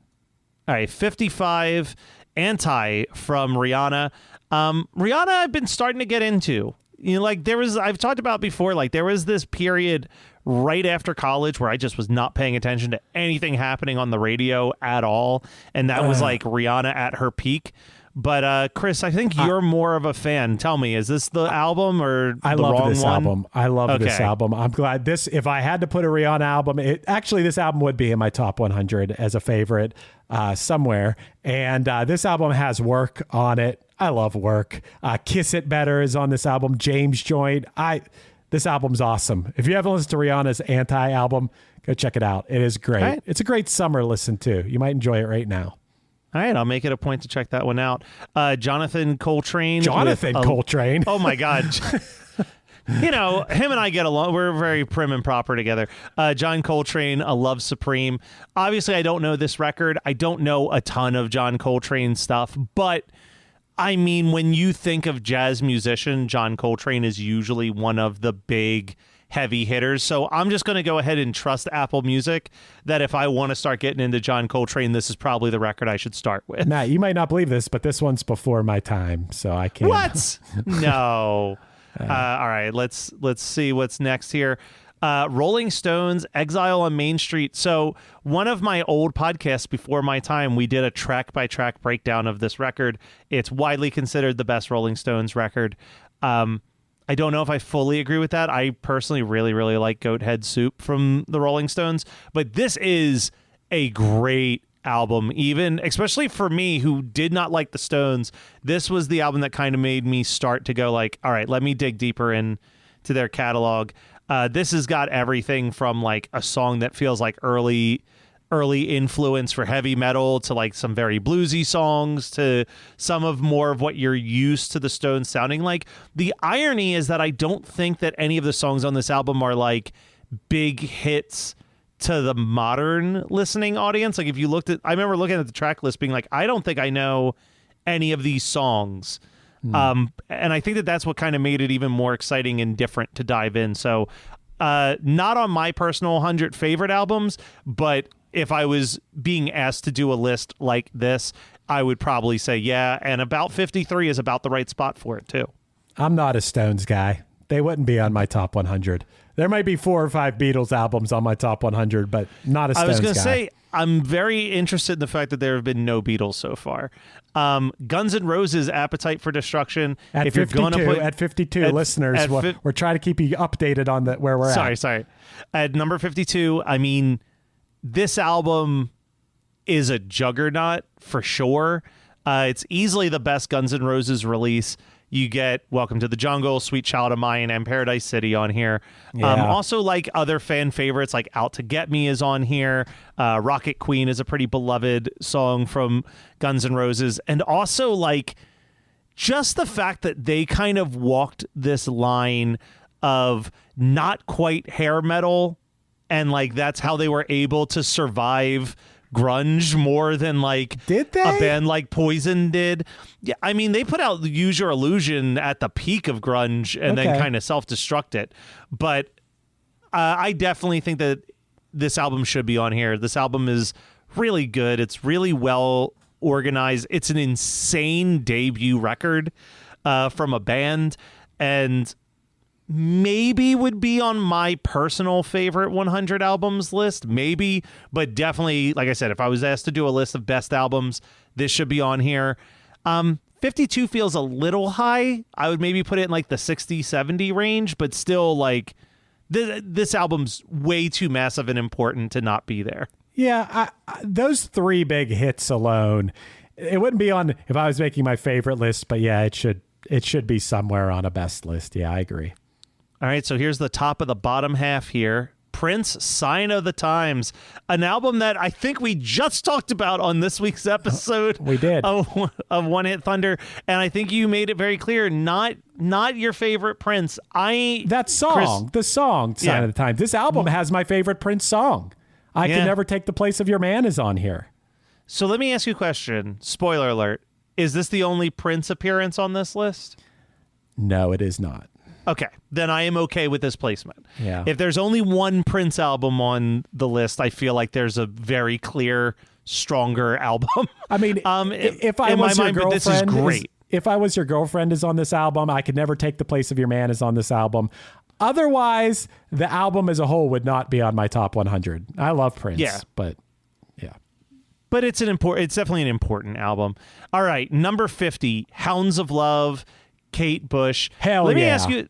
all right, 55, Anti from Rihanna. Rihanna, I've been starting to get into. You know, like I've talked about before, like there was this period right after college where I just was not paying attention to anything happening on the radio at all. And that was like Rihanna at her peak. But Chris, I think you're more of a fan. Tell me, is this the album or I the love wrong this one? album. I love this Okay. album. I'm glad if I had to put a Rihanna album, this album would be in my top 100 as a favorite somewhere. And this album has Work on it. I love Work. Kiss It Better is on this album. James Joint. This album's awesome. If you haven't listened to Rihanna's Anti album, go check it out. It is great. Right. It's a great summer listen too. You might enjoy it right now. All right, I'll make it a point to check that one out. Jonathan Coltrane. Coltrane. Oh, my God. You know, him and I get along. We're very prim and proper together. John Coltrane, A Love Supreme. Obviously, I don't know this record. I don't know a ton of John Coltrane stuff. But, I mean, when you think of jazz musician, John Coltrane is usually one of the big heavy hitters. So I'm just going to go ahead and trust Apple Music that if I want to start getting into John Coltrane, this is probably the record I should start with. Matt, you might not believe this, but this one's before my time, so I can't. What? No. All right, let's see what's next here. Rolling Stones, Exile on Main Street. So one of my old podcasts before my time, we did a track-by-track breakdown of this record. It's widely considered the best Rolling Stones record. I don't know if I fully agree with that. I personally really, really like Goat Head Soup from the Rolling Stones, but this is a great album, especially for me who did not like the Stones. This was the album that kind of made me start to go like, all right, let me dig deeper into their catalog. This has got everything from like a song that feels like early influence for heavy metal to like some very bluesy songs to some of more of what you're used to the Stones sounding like. The irony is that I don't think that any of the songs on this album are like big hits to the modern listening audience. Like if you I remember looking at the track list being like, I don't think I know any of these songs. And I think that that's what kind of made it even more exciting and different to dive in. So not on my personal 100 favorite albums, but if I was being asked to do a list like this, I would probably say, yeah. And about 53 is about the right spot for it, too. I'm not a Stones guy. They wouldn't be on my top 100. There might be 4 or 5 Beatles albums on my top 100, but not a Stones guy. I was going to say, I'm very interested in the fact that there have been no Beatles so far. Guns N' Roses, Appetite for Destruction. At if 52, you're gonna at 52, listeners, we're trying to keep you updated on where we're at. Sorry. At number 52, I mean, this album is a juggernaut for sure. It's easily the best Guns N' Roses release. You get Welcome to the Jungle, Sweet Child of Mine, and Paradise City on here. Yeah. Also, like other fan favorites, like Out to Get Me is on here. Rocket Queen is a pretty beloved song from Guns N' Roses. And also, like, just the fact that they kind of walked this line of not quite hair metal, and like that's how they were able to survive grunge more than like did they? A band like Poison did. Yeah, I mean they put out Use Your Illusion at the peak of grunge and then kind of self-destruct it. But I definitely think that this album should be on here. This album is really good. It's really well organized. It's an insane debut record from a band, and maybe would be on my personal favorite 100 albums list, maybe, but definitely, like I said, if I was asked to do a list of best albums, this should be on here. 52 feels a little high. I would maybe put it in like the 60, 70 range, but still like this album's way too massive and important to not be there. Yeah, those 3 big hits alone, it wouldn't be on if I was making my favorite list, but yeah, it should be somewhere on a best list. Yeah, I agree. All right, so here's the top of the bottom half here. Prince, Sign of the Times, an album that I think we just talked about on this week's episode. We did. Of One Hit Thunder, and I think you made it very clear, not your favorite Prince. The song, Sign of the Times. This album has my favorite Prince song. I Can Never Take the Place of Your Man is on here. So let me ask you a question. Spoiler alert. Is this the only Prince appearance on this list? No, it is not. Okay, then I am okay with this placement. Yeah. If there's only one Prince album on the list, I feel like there's a very clear, stronger album. I mean, if I was your girlfriend, this is great. If I Was Your Girlfriend is on this album, I Could Never Take the Place of Your Man is on this album. Otherwise, the album as a whole would not be on my top 100. I love Prince, but yeah. But it's definitely an important album. All right, number 50, Hounds of Love, Kate Bush. Let me ask you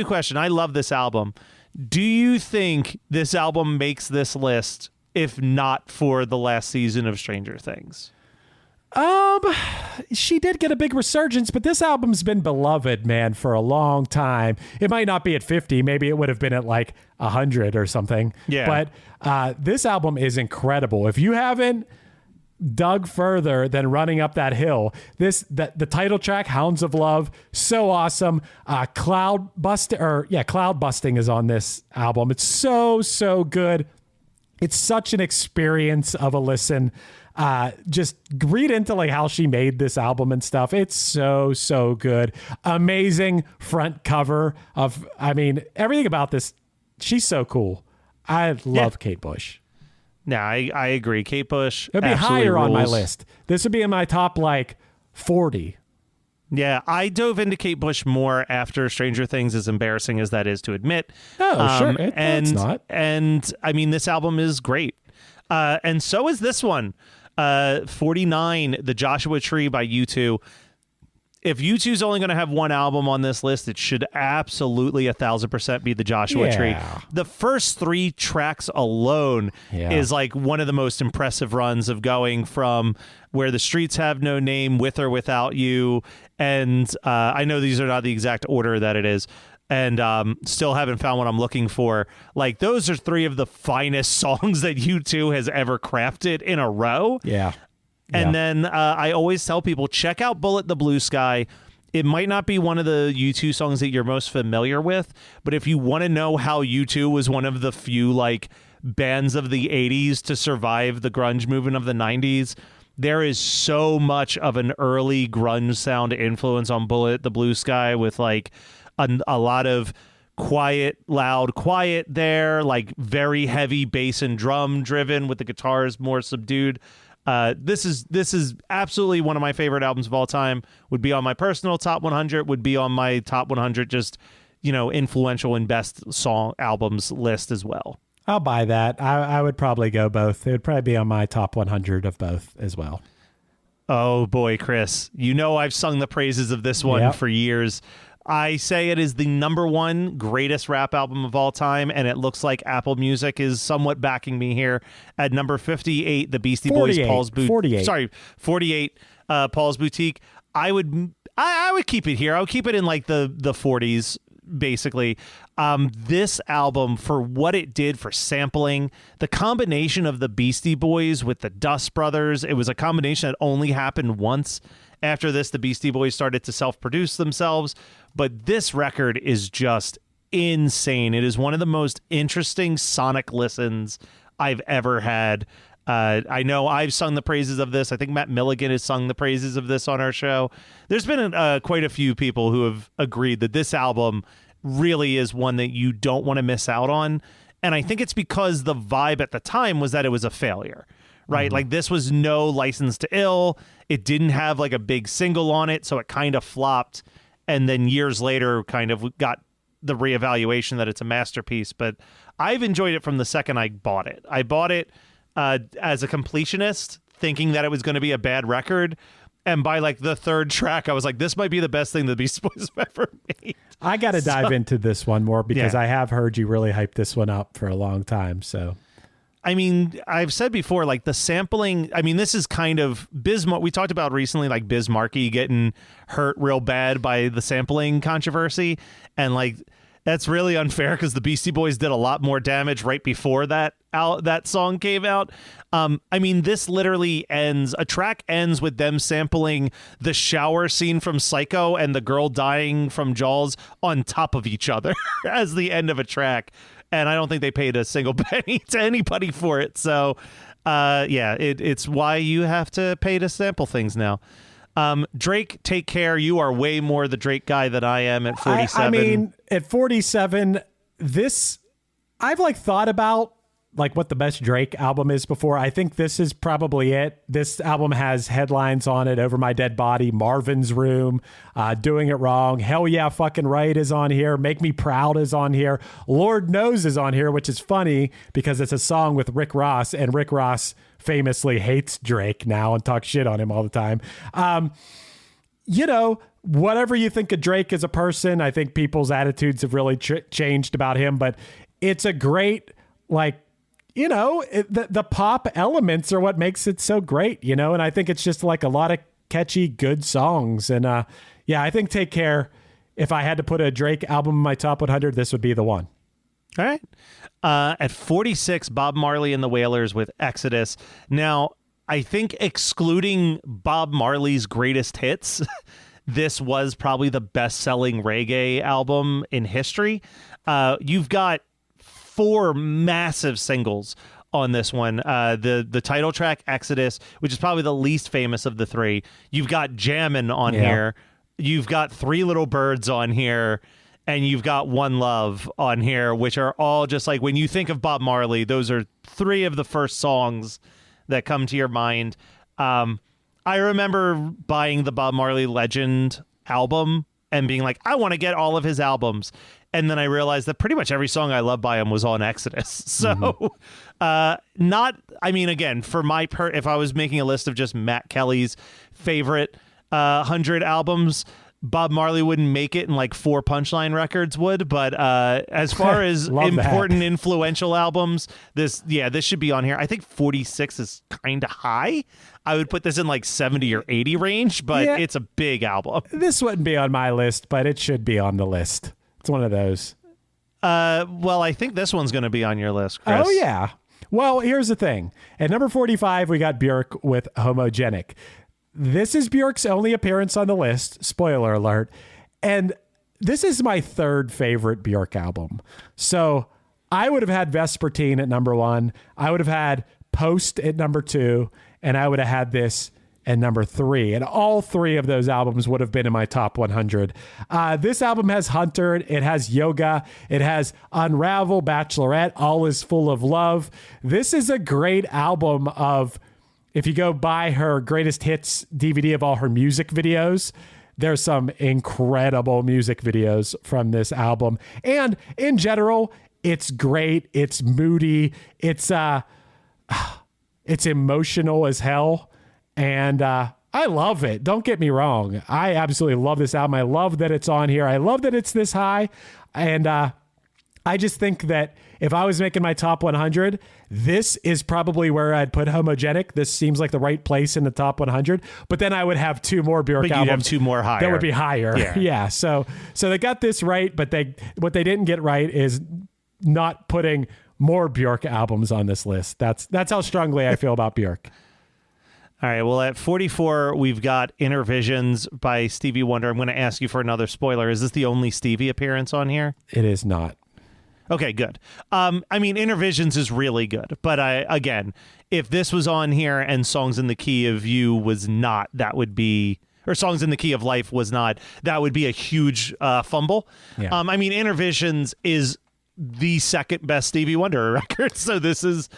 a question. I love this album. Do you think this album makes this list if not for the last season of Stranger Things? She did get a big resurgence, but this album's been beloved, man, for a long time. It might not be at 50. Maybe it would have been at like 100 or something. Yeah. But this album is incredible. If you haven't dug further than Running Up That Hill, the title track, Hounds of Love, so awesome. Cloud Busting is on this album. It's so good. It's such an experience of a listen. Just read into like how she made this album and stuff. It's so good. Amazing front cover everything about this. She's so cool. I love Kate Bush. Yeah, I agree. Kate Bush. It'd be higher on my list. This would be in my top 40. Yeah, I dove into Kate Bush more after Stranger Things, as embarrassing as that is to admit. Oh, sure. It's not. And I mean, this album is great. And so is this one. 49, The Joshua Tree by U2. If U2's only going to have one album on this list, it should absolutely 1,000% be The Joshua Tree. The first 3 tracks alone is like one of the most impressive runs of going from Where the Streets Have No Name, With or Without You, and I know these are not the exact order that it is, and still haven't found what I'm looking for. Like, those are 3 of the finest songs that U2 has ever crafted in a row. Yeah. And then I always tell people, check out Bullet the Blue Sky. It might not be one of the U2 songs that you're most familiar with, but if you want to know how U2 was one of the few like bands of the 80s to survive the grunge movement of the 90s, there is so much of an early grunge sound influence on Bullet the Blue Sky, with like a lot of loud quiet there, like very heavy bass and drum driven with the guitars more subdued. This is absolutely one of my favorite albums of all time. Would be on my personal top 100. Would be on my top 100 just, influential and best song albums list as well. I'll buy that. I would probably go both. It would probably be on my top 100 of both as well. Oh boy, Chris, I've sung the praises of this one for years. I say it is the number 1 greatest rap album of all time, and it looks like Apple Music is somewhat backing me here. At number 58, the Beastie Boys, Paul's Boutique. 48, Paul's Boutique. I would keep it here. I would keep it in like the 40s, basically. This album, for what it did for sampling, the combination of the Beastie Boys with the Dust Brothers, it was a combination that only happened once. After this, the Beastie Boys started to self-produce themselves, but this record is just insane. It is one of the most interesting sonic listens I've ever had. I know I've sung the praises of this. I think Matt Milligan has sung the praises of this on our show. There's been quite a few people who have agreed that this album really is one that you don't want to miss out on, and I think it's because the vibe at the time was that it was a failure. Right? Mm-hmm. Like, this was no License to Ill. It didn't have like a big single on it, so it kind of flopped. And then years later kind of got the reevaluation that it's a masterpiece. But I've enjoyed it from the second I bought it. I bought it as a completionist, thinking that it was going to be a bad record. And by like the third track, I was like, this might be the best thing the Beastie Boys have ever made. I got to dive into this one more because I have heard you really hype this one up for a long time. So, I mean, I've said before, like the sampling, I mean, this is kind of Bismarck. We talked about recently, like Biz Markie getting hurt real bad by the sampling controversy. And like, that's really unfair because the Beastie Boys did a lot more damage right before that song came out. I mean, this literally ends, a track ends with them sampling the shower scene from Psycho and the girl dying from Jaws on top of each other as the end of a track. And I don't think they paid a single penny to anybody for it. So, it's why you have to pay to sample things now. Drake, Take Care. You are way more the Drake guy than I am at 47. I mean, at 47, I've like thought about like what the best Drake album is before. I think this is probably it. This album has headlines on it: Over My Dead Body, Marvin's Room, Doing It Wrong, Hell Yeah Fucking Right is on here, Make Me Proud is on here, Lord Knows is on here, which is funny because it's a song with Rick Ross, and Rick Ross famously hates Drake now and talks shit on him all the time. Whatever you think of Drake as a person, I think people's attitudes have really changed about him, but it's a great, like, the pop elements are what makes it so great, and I think it's just like a lot of catchy, good songs. And I think Take Care, if I had to put a Drake album in my top 100, this would be the one. All right. At 46, Bob Marley and the Wailers with Exodus. Now, I think excluding Bob Marley's greatest hits, this was probably the best-selling reggae album in history. You've got 4 massive singles on this one. The title track, Exodus, which is probably the least famous of the 3. You've got Jammin' on here. You've got 3 Little Birds on here. And you've got One Love on here, which are all just like, when you think of Bob Marley, those are 3 of the first songs that come to your mind. I remember buying the Bob Marley Legend album and being like, I want to get all of his albums. And then I realized that pretty much every song I love by him was on Exodus. So again, for my if I was making a list of just Matt Kelly's favorite 100 albums, Bob Marley wouldn't make it, and like 4 Punchline Records would. But as far as important, influential albums, this should be on here. I think 46 is kind of high. I would put this in like 70 or 80 range, but it's a big album. This wouldn't be on my list, but it should be on the list. It's one of those. Well, I think this one's going to be on your list, Chris. Oh, yeah. Well, here's the thing. At number 45, we got Björk with Homogenic. This is Björk's only appearance on the list. Spoiler alert. And this is my 3rd favorite Björk album. So I would have had Vespertine at number 1. I would have had Post at number 2. And I would have had this at number 3. And all 3 of those albums would have been in my top 100. This album has Hunter. It has Yoga. It has Unravel, Bachelorette, All Is Full of Love. This is a great album of... If you go buy her greatest hits DVD of all her music videos, there's some incredible music videos from this album. And in general, it's great. It's moody. It's emotional as hell. And I love it. Don't get me wrong. I absolutely love this album. I love that it's on here. I love that it's this high. And I just think that if I was making my top 100, this is probably where I'd put Homogenic. This seems like the right place in the top 100. But then I would have 2 more Björk albums. You'd have 2 more higher. That would be higher. Yeah. So they got this right, but what they didn't get right is not putting more Björk albums on this list. That's how strongly I feel about Björk. All right. Well, at 44, we've got Inner Visions by Stevie Wonder. I'm going to ask you for another spoiler. Is this the only Stevie appearance on here? It is not. Okay, good. Inner Visions is really good. But again, if this was on here and Songs in the Key of You was not, that would be, or Songs in the Key of Life was not, that would be a huge fumble. Yeah. Inner Visions is the second best Stevie Wonder record. So this is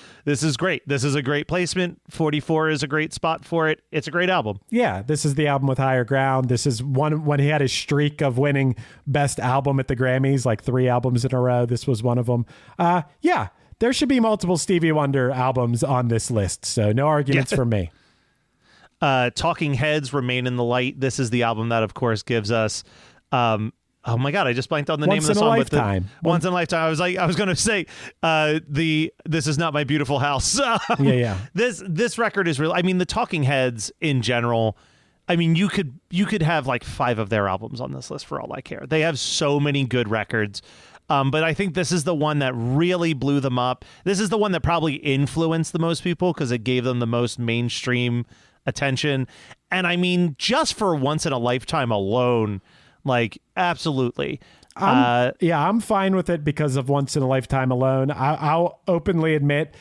great. This is a great placement. 44 is a great spot for it. It's a great album. Yeah, this is the album with Higher Ground. This is one when he had his streak of winning best album at the Grammys, like 3 albums in a row. This was one of them. There should be multiple Stevie Wonder albums on this list. So no arguments from me. Talking Heads, Remain in the Light. This is the album that, of course, gives us. Oh my God! I just blanked on the name of the song. Once in a Lifetime. I was going to say This Is Not My Beautiful House. Yeah. This record is real. I mean, the Talking Heads in general. I mean, you could have like 5 of their albums on this list for all I care. They have so many good records. But I think this is the one that really blew them up. This is the one that probably influenced the most people because it gave them the most mainstream attention. And I mean, just for Once in a Lifetime alone. Like, absolutely. I'm fine with it because of Once in a Lifetime alone. I'll openly admit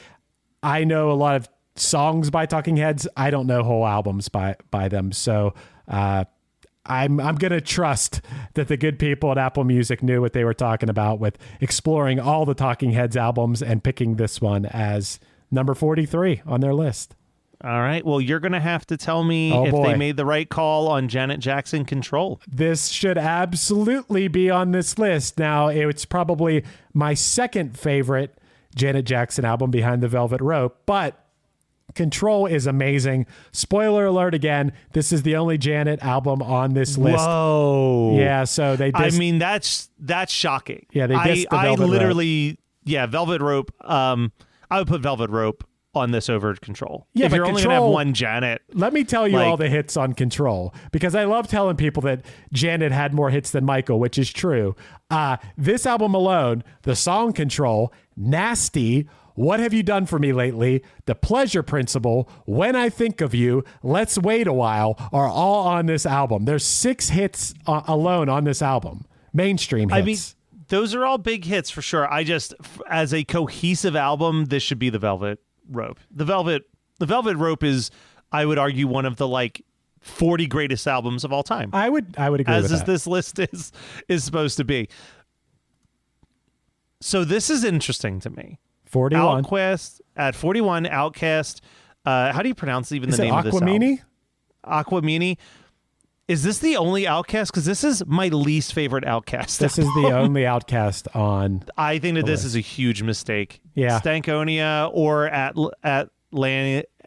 I know a lot of songs by Talking Heads. I don't know whole albums by them. So I'm going to trust that the good people at Apple Music knew what they were talking about with exploring all the Talking Heads albums and picking this one as number 43 on their list. All right. Well, you're going to have to tell me they made the right call on Janet Jackson, Control. This should absolutely be on this list. Now, it's probably my second favorite Janet Jackson album behind The Velvet Rope, but Control is amazing. Spoiler alert again, this is the only Janet album on this list. Whoa. Yeah, so they dissed, I mean, that's shocking. Yeah, they dissed the Velvet Rope. Yeah, Velvet Rope. I would put Velvet Rope on this over Control. Yeah, if but you're only going to have one Janet. Let me tell you all the hits on Control, because I love telling people that Janet had more hits than Michael, which is true. This album alone, the song Control, Nasty, What Have You Done For Me Lately, The Pleasure Principle, When I Think of You, Let's Wait a While, are all on this album. There's 6 hits alone on this album. Mainstream hits. I mean, those are all big hits for sure. I just, as a cohesive album, this should be The Velvet Rope. The Velvet Rope is, I would argue, one of the 40 greatest albums of all time. I would agree with that. As this list is supposed to be. So this is interesting to me. 41. Outcast at 41. Outcast. How do you pronounce even the name of this album? Aquamini. Is this the only Outcast? Because this is my least favorite Outcast. This is the only Outcast on. I think that this is a huge mistake. Yeah, Stankonia or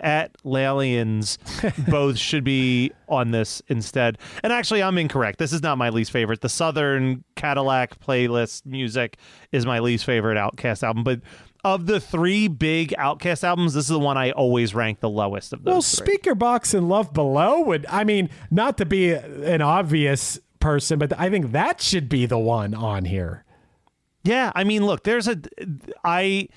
Atlanteans both should be on this instead. And actually, I'm incorrect. This is not my least favorite. The Southern Cadillac playlist music is my least favorite Outcast album. But of the 3 big Outcast albums, this is the one I always rank the lowest of those. Well, 3. Speaker Box and Love Below would, I mean, not to be an obvious person, but I think that should be the one on here. Yeah, I mean, look, I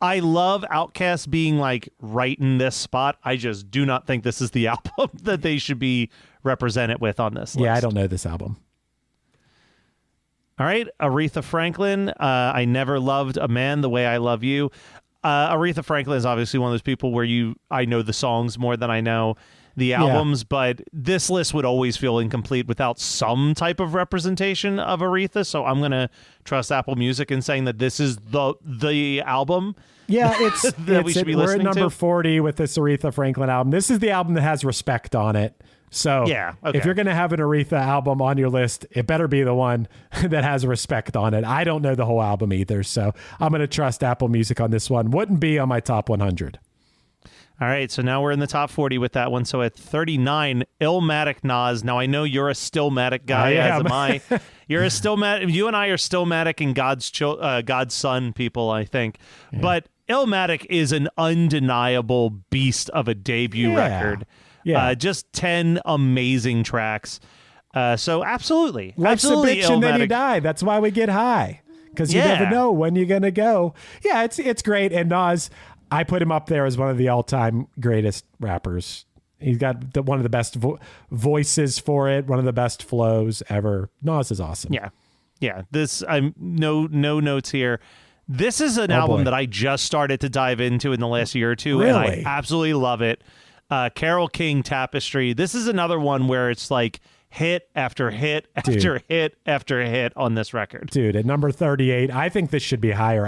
love Outkast being right in this spot. I just do not think this is the album that they should be represented with on this list. Yeah, I don't know this album. All right, Aretha Franklin. I Never Loved a Man the Way I Love You. Aretha Franklin is obviously one of those people where I know the songs more than I know the albums, but this list would always feel incomplete without some type of representation of Aretha. So I'm going to trust Apple Music in saying that this is the album. Yeah, it's that we should be listening to. We're at number 40 with this Aretha Franklin album. This is the album that has Respect on it. So if you're going to have an Aretha album on your list, it better be the one that has Respect on it. I don't know the whole album either, so I'm going to trust Apple Music on this one. Wouldn't be on my top 100. All right, so now we're in the top 40 with that one. So at 39, Illmatic Nas. Now, I know you're a Stillmatic guy, as am I. You're a Stillmatic. You and I are Stillmatic and God's Son people, I think. Yeah. But Illmatic is an undeniable beast of a debut record. Yeah. Just 10 amazing tracks. So absolutely. Life's a bitch and then you die. That's why we get high. Because you never know when you're going to go. Yeah, it's great. And Nas, I put him up there as one of the all-time greatest rappers. He's got one of the best voices for it, one of the best flows ever. Nas is awesome. Yeah. This, I'm no notes here. This is an album that I just started to dive into in the last year or two, and I absolutely love it. Carole King, Tapestry. This is another one where it's hit after hit after hit after hit on this record. Dude, at number 38, I think this should be higher.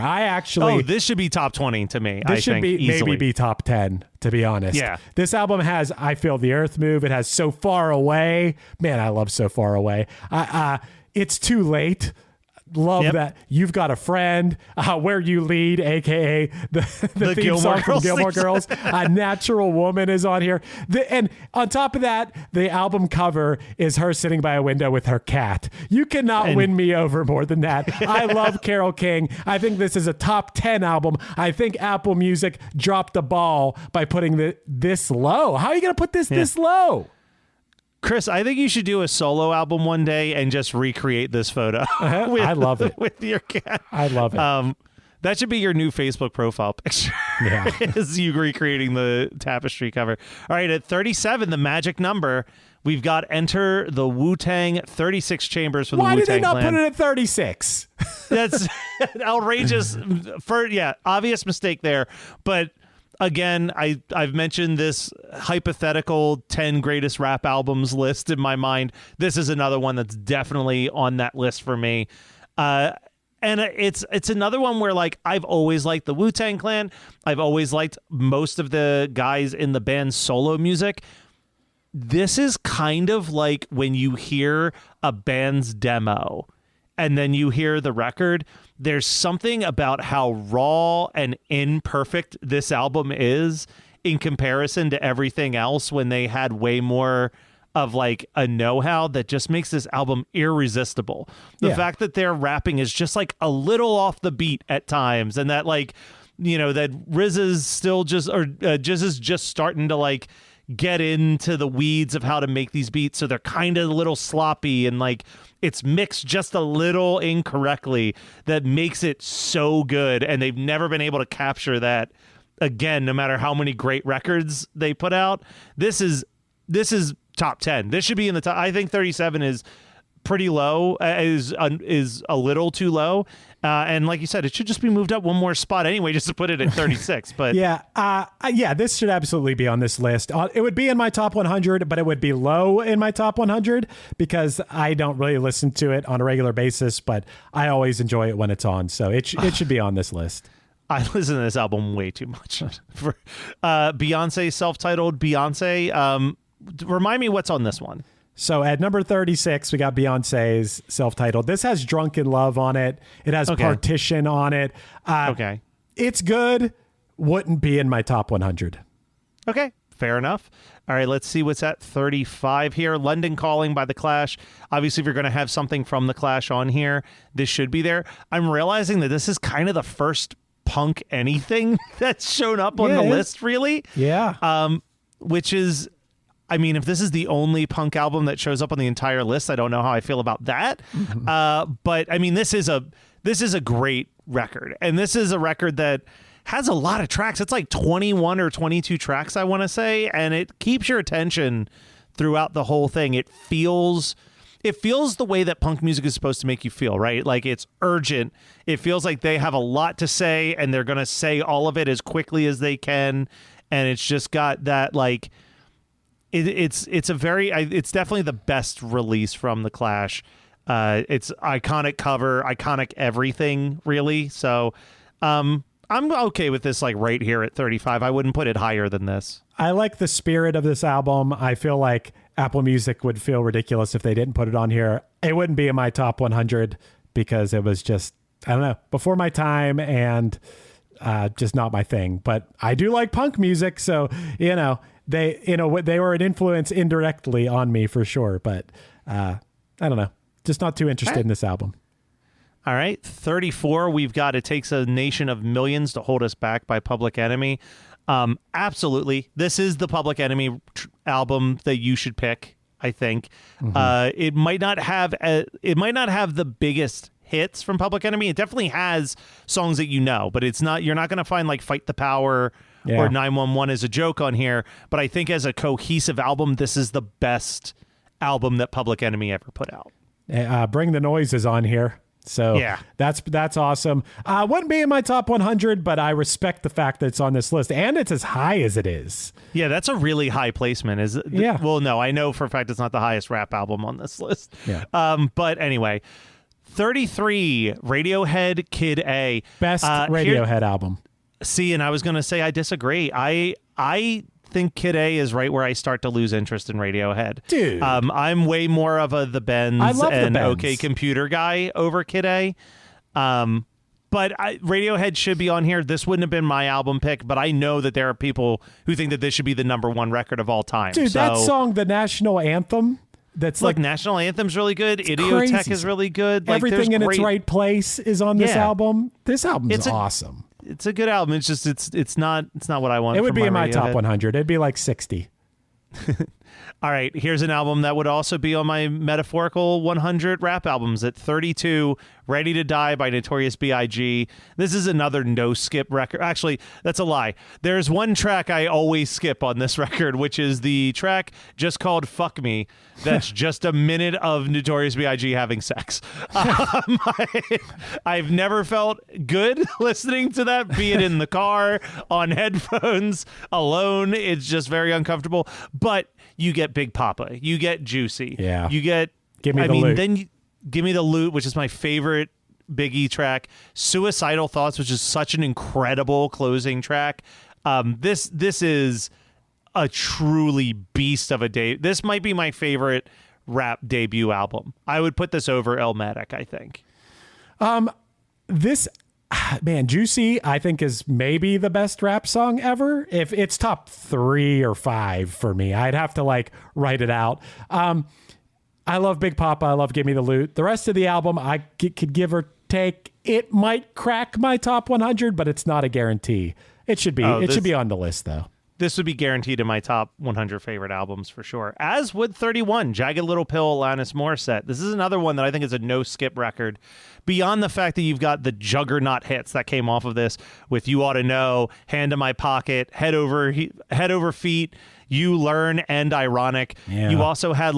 This should be top 20 to me. This should maybe be top 10, to be honest. Yeah. This album has I Feel the Earth Move. It has So Far Away. Man, I love So Far Away. It's Too Late. Love that. You've Got a Friend, Where You Lead, aka the theme Gilmore song from Girls. Gilmore Girls. Natural Woman is on here. And on top of that, the album cover is her sitting by a window with her cat. You cannot win me over more than that. I love Carole King. I think this is a top 10 album. I think Apple Music dropped the ball by putting this low. How are you going to put this low? Chris, I think you should do a solo album one day and just recreate this photo. I love it. With your cat. I love it. That should be your new Facebook profile picture. Yeah. Is you recreating the Tapestry cover. All right, at 37, the magic number, we've got Enter the Wu-Tang, 36 chambers for the Wu-Tang Why did they not Clan. put it at 36? That's outrageous. Obvious mistake there. But again, I've mentioned this hypothetical 10 greatest rap albums list in my mind. This is another one that's definitely on that list for me. And it's another one where, like, I've always liked the Wu-Tang Clan. I've always liked most of the guys in the band's solo music. This is kind of like when you hear a band's demo and then you hear the record. There's something about how raw and imperfect this album is in comparison to everything else when they had way more of like a know-how that just makes this album irresistible. The fact that their rapping is just like a little off the beat at times, and that, like, you know, that Riz is still just, or Jizz is just starting to like get into the weeds of how to make these beats, so they're kind of a little sloppy and like it's mixed just a little incorrectly, that makes it so good. And they've never been able to capture that again, no matter how many great records they put out. This is top 10. This should be in the top. I think 37 is pretty low, is a little too low. And like you said, it should just be moved up one more spot anyway, just to put it at 36. But this should absolutely be on this list. It would be in my top 100, but it would be low in my top 100 because I don't really listen to it on a regular basis, but I always enjoy it when it's on. So it should be on this list. I listen to this album way too much. For Beyonce, self-titled Beyonce. Remind me what's on this one. So at number 36, we got Beyonce's self-titled. This has Drunken Love on it. It has Partition on it. It's good. Wouldn't be in my top 100. Okay, fair enough. All right, let's see what's at 35 here. London Calling by The Clash. Obviously, if you're going to have something from The Clash on here, this should be there. I'm realizing that this is kind of the first punk anything that's shown up on the list, really. Yeah. Which is... I mean, if this is the only punk album that shows up on the entire list, I don't know how I feel about that. But I mean, this is a great record, and this is a record that has a lot of tracks. It's like 21 or 22 tracks, I want to say, and it keeps your attention throughout the whole thing. It feels the way that punk music is supposed to make you feel, right? Like, it's urgent. It feels like they have a lot to say, and they're going to say all of it as quickly as they can, and it's just got that, like... It's definitely the best release from The Clash. It's iconic cover, iconic everything, really. So I'm okay with this, like, right here at 35. I wouldn't put it higher than this. I like the spirit of this album. I feel like Apple Music would feel ridiculous if they didn't put it on here. It wouldn't be in my top 100 because it was just, I don't know, before my time and just not my thing. But I do like punk music, so, you know, they were an influence indirectly on me for sure, but I don't know, just not too interested in this album. All right, 34, we've got It Takes a Nation of Millions to Hold Us Back by Public Enemy. Absolutely, this is the Public Enemy album that you should pick, I think. It might not have the biggest hits from Public Enemy. It definitely has songs that you know, but you're not going to find like Fight the Power or 911 as a joke on here. But I think as a cohesive album, this is the best album that Public Enemy ever put out. Bring the Noise is on here. So yeah, that's awesome. Wouldn't be in my top 100, but I respect the fact that it's on this list and it's as high as it is. Yeah, that's a really high placement. Well, no, I know for a fact it's not the highest rap album on this list. Yeah. But anyway, 33, Radiohead Kid A. Best Radiohead album. See, and I was going to say I disagree. I think Kid A is right where I start to lose interest in Radiohead. Dude. I'm way more of a The Bends and OK Computer guy over Kid A. But Radiohead should be on here. This wouldn't have been my album pick, but I know that there are people who think that this should be the number one record of all time. Dude, that song, the national anthem, that's like National Anthem's really good. Idiotech crazy. Is really good. Like, everything in its right place is on this album. This album's awesome. It's a good album. It's just it's not what I want. It would be in my Radiohead. top 100. It'd be like 60. All right, here's an album that would also be on my metaphorical 100 rap albums at 32, Ready to Die by Notorious B.I.G. This is another no-skip record. Actually, that's a lie. There's one track I always skip on this record, which is the track just called Fuck Me. That's just a minute of Notorious B.I.G. having sex. I've never felt good listening to that, be it in the car, on headphones, alone. It's just very uncomfortable. But you get Big Papa. You get Juicy. Yeah. You get... Give me the loot. Then Give Me the Loot, which is my favorite Biggie track. Suicidal Thoughts, which is such an incredible closing track. This is a truly beast of a day. This might be my favorite rap debut album. I would put this over Illmatic, I think. Juicy, I think, is maybe the best rap song ever. If it's top 3 or 5 for me, I'd have to write it out. I love Big Papa. I love Give Me the Loot. The rest of the album, I could give or take. It might crack my top 100, but it's not a guarantee. It should be. It should be on the list, though. This would be guaranteed in my top 100 favorite albums for sure. As would 31, Jagged Little Pill, Alanis Morissette. This is another one that I think is a no-skip record. Beyond the fact that you've got the juggernaut hits that came off of this with You Ought to Know, Hand in My Pocket, Head Over Feet, You Learn, and Ironic. Yeah. You also had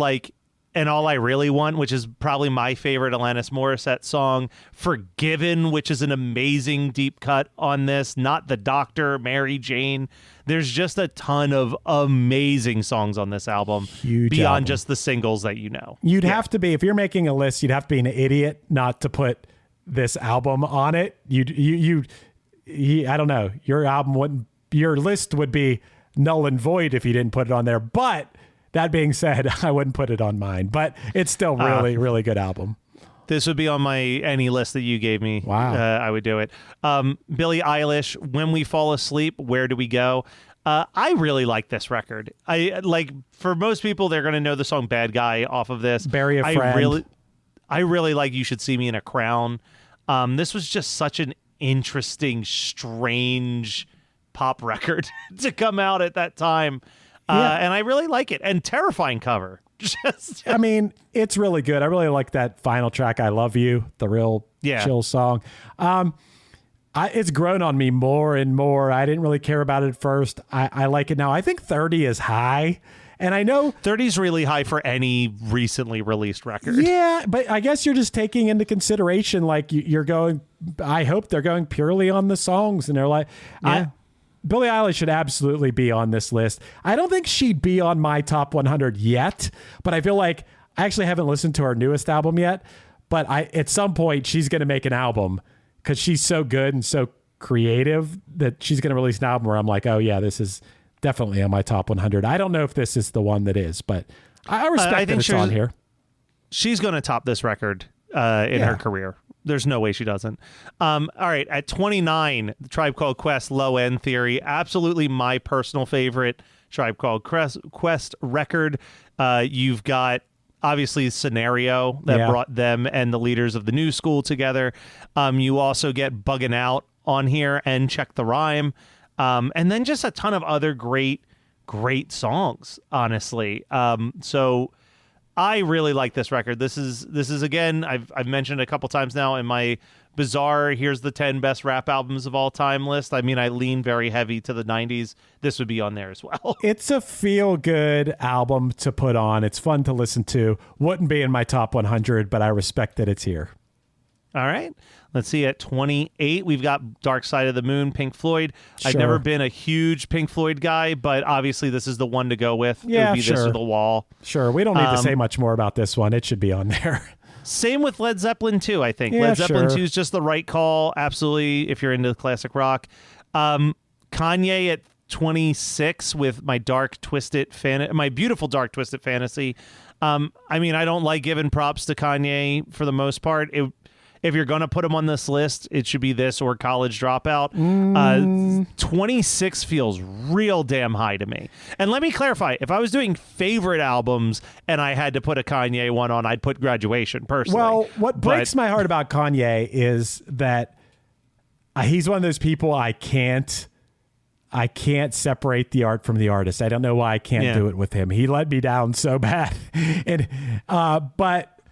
And All I Really Want, which is probably my favorite Alanis Morissette song. Forgiven, which is an amazing deep cut on this. Not the Doctor, Mary Jane. There's just a ton of amazing songs on this album. Huge beyond album. just the singles that you know. You'd have to be, if you're making a list, you'd have to be an idiot not to put this album on it. I don't know. Your list would be null and void if you didn't put it on there. But that being said, I wouldn't put it on mine, but it's still really, really good album. This would be on my any list that you gave me. Wow. I would do it. Billie Eilish, When We Fall Asleep, Where Do We Go? I really like this record. For most people, they're going to know the song Bad Guy off of this. Bury a Friend. I really like You Should See Me in a Crown. This was just such an interesting, strange pop record to come out at that time. And I really like it. And terrifying cover. I mean, it's really good. I really like that final track, I Love You, the real chill song. It's grown on me more and more. I didn't really care about it at first. I like it now. I think 30 is high. And I know 30 is really high for any recently released record. Yeah, but I guess you're just taking into consideration, you're going, I hope they're going purely on the songs. And they're like, Billie Eilish should absolutely be on this list. I don't think she'd be on my top 100 yet, but I feel like I actually haven't listened to her newest album yet. But at some point, she's going to make an album because she's so good and so creative that she's going to release an album where I'm like, oh, yeah, this is definitely on my top 100. I don't know if this is the one that is, but I respect that it's on here. She's going to top this record in her career. There's no way she doesn't. All right, at 29, the Tribe Called Quest, Low End Theory. Absolutely my personal favorite Tribe Called Quest record. You've got, obviously, Scenario that brought them and the leaders of the new school together. You also get Buggin' Out on here and Check the Rhyme. And then just a ton of other great songs, honestly. So I really like this record. This is again, I've mentioned a couple times now in my bizarre here's the 10 best rap albums of all time list. I mean, I lean very heavy to the 90s. This would be on there as well. It's a feel good album to put on. It's fun to listen to. Wouldn't be in my top 100, but I respect that it's here. All right. Let's see. At 28, we've got Dark Side of the Moon, Pink Floyd. Sure. I've never been a huge Pink Floyd guy, but obviously this is the one to go with. Yeah, it would be sure. This or The Wall. Sure. We don't need to say much more about this one. It should be on there. Same with Led Zeppelin 2, I think. Yeah, Led Zeppelin sure. 2 is just the right call, absolutely, if you're into classic rock. Kanye at 26 with my my beautiful dark twisted fantasy. I mean, I don't like giving props to Kanye for the most part. If you're going to put him on this list, it should be this or College Dropout. 26 feels real damn high to me. And let me clarify, if I was doing favorite albums and I had to put a Kanye one on, I'd put Graduation personally. Well, what breaks my heart about Kanye is that he's one of those people I can't separate the art from the artist. I don't know why I can't do it with him. He let me down so bad. And but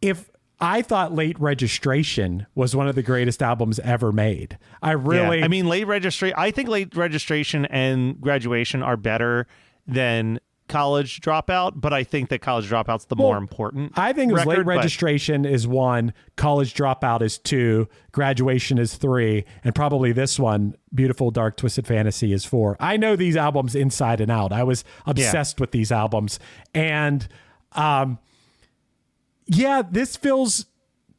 if I thought Late Registration was one of the greatest albums ever made. I mean, I think Late Registration and Graduation are better than College Dropout, but I think that College Dropout's the more important. I think it was Late Registration is 1, College Dropout is 2, Graduation is 3, and probably this one, Beautiful Dark Twisted Fantasy, is 4. I know these albums inside and out. I was obsessed with these albums. And this feels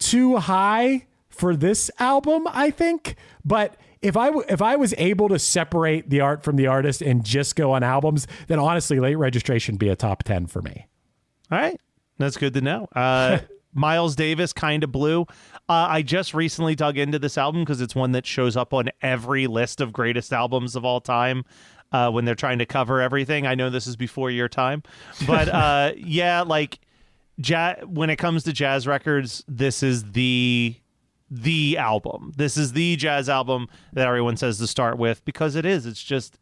too high for this album, I think. But if I was able to separate the art from the artist and just go on albums, then honestly, Late Registration would be a top 10 for me. All right. That's good to know. Miles Davis, Kinda Blue. I just recently dug into this album because it's one that shows up on every list of greatest albums of all time. When they're trying to cover everything. I know this is before your time. But when it comes to jazz records, this is the album. This is the jazz album that everyone says to start with because it is.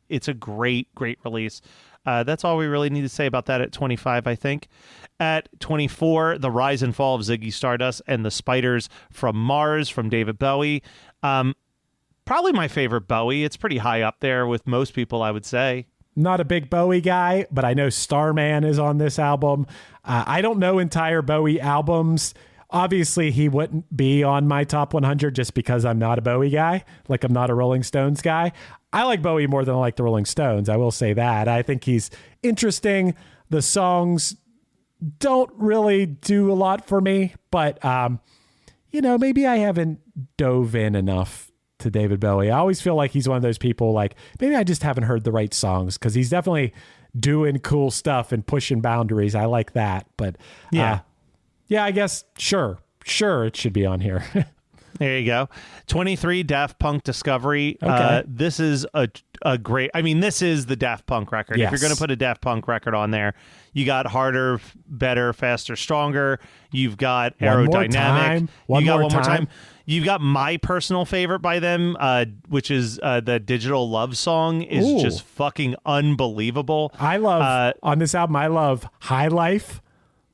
It's a great release. That's all we really need to say about that at 25, I think. At 24, The Rise and Fall of Ziggy Stardust and the Spiders from Mars from David Bowie. Probably my favorite Bowie. It's pretty high up there with most people, I would say. Not a big Bowie guy, but I know Starman is on this album. I don't know entire Bowie albums. Obviously, he wouldn't be on my top 100 just because I'm not a Bowie guy. Like, I'm not a Rolling Stones guy. I like Bowie more than I like the Rolling Stones. I will say that. I think he's interesting. The songs don't really do a lot for me, but, maybe I haven't dove in enough to David Bowie. I always feel like he's one of those people, like, maybe I just haven't heard the right songs because he's definitely doing cool stuff and pushing boundaries. I like that. But I guess, sure, it should be on here. There you go. 23, Daft Punk Discovery. Okay. This is a great, this is the Daft Punk record. Yes. If you're going to put a Daft Punk record on there, you got Harder, Better, Faster, Stronger. You've got Aerodynamic. One more time. You've got my personal favorite by them, which is the Digital Love Song is just fucking unbelievable. I love, on this album, I love High Life.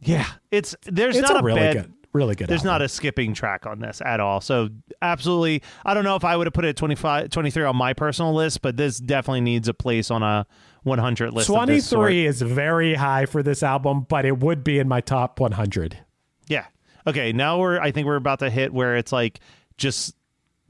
Yeah. It's not a really bad... Really good. There's not a skipping track on this at all. So absolutely, I don't know if I would have put it at 23 on my personal list, but this definitely needs a place on a 100 list. 23 is very high for this album, but it would be in my top 100. Yeah. Okay. Now I think we're about to hit where it's like just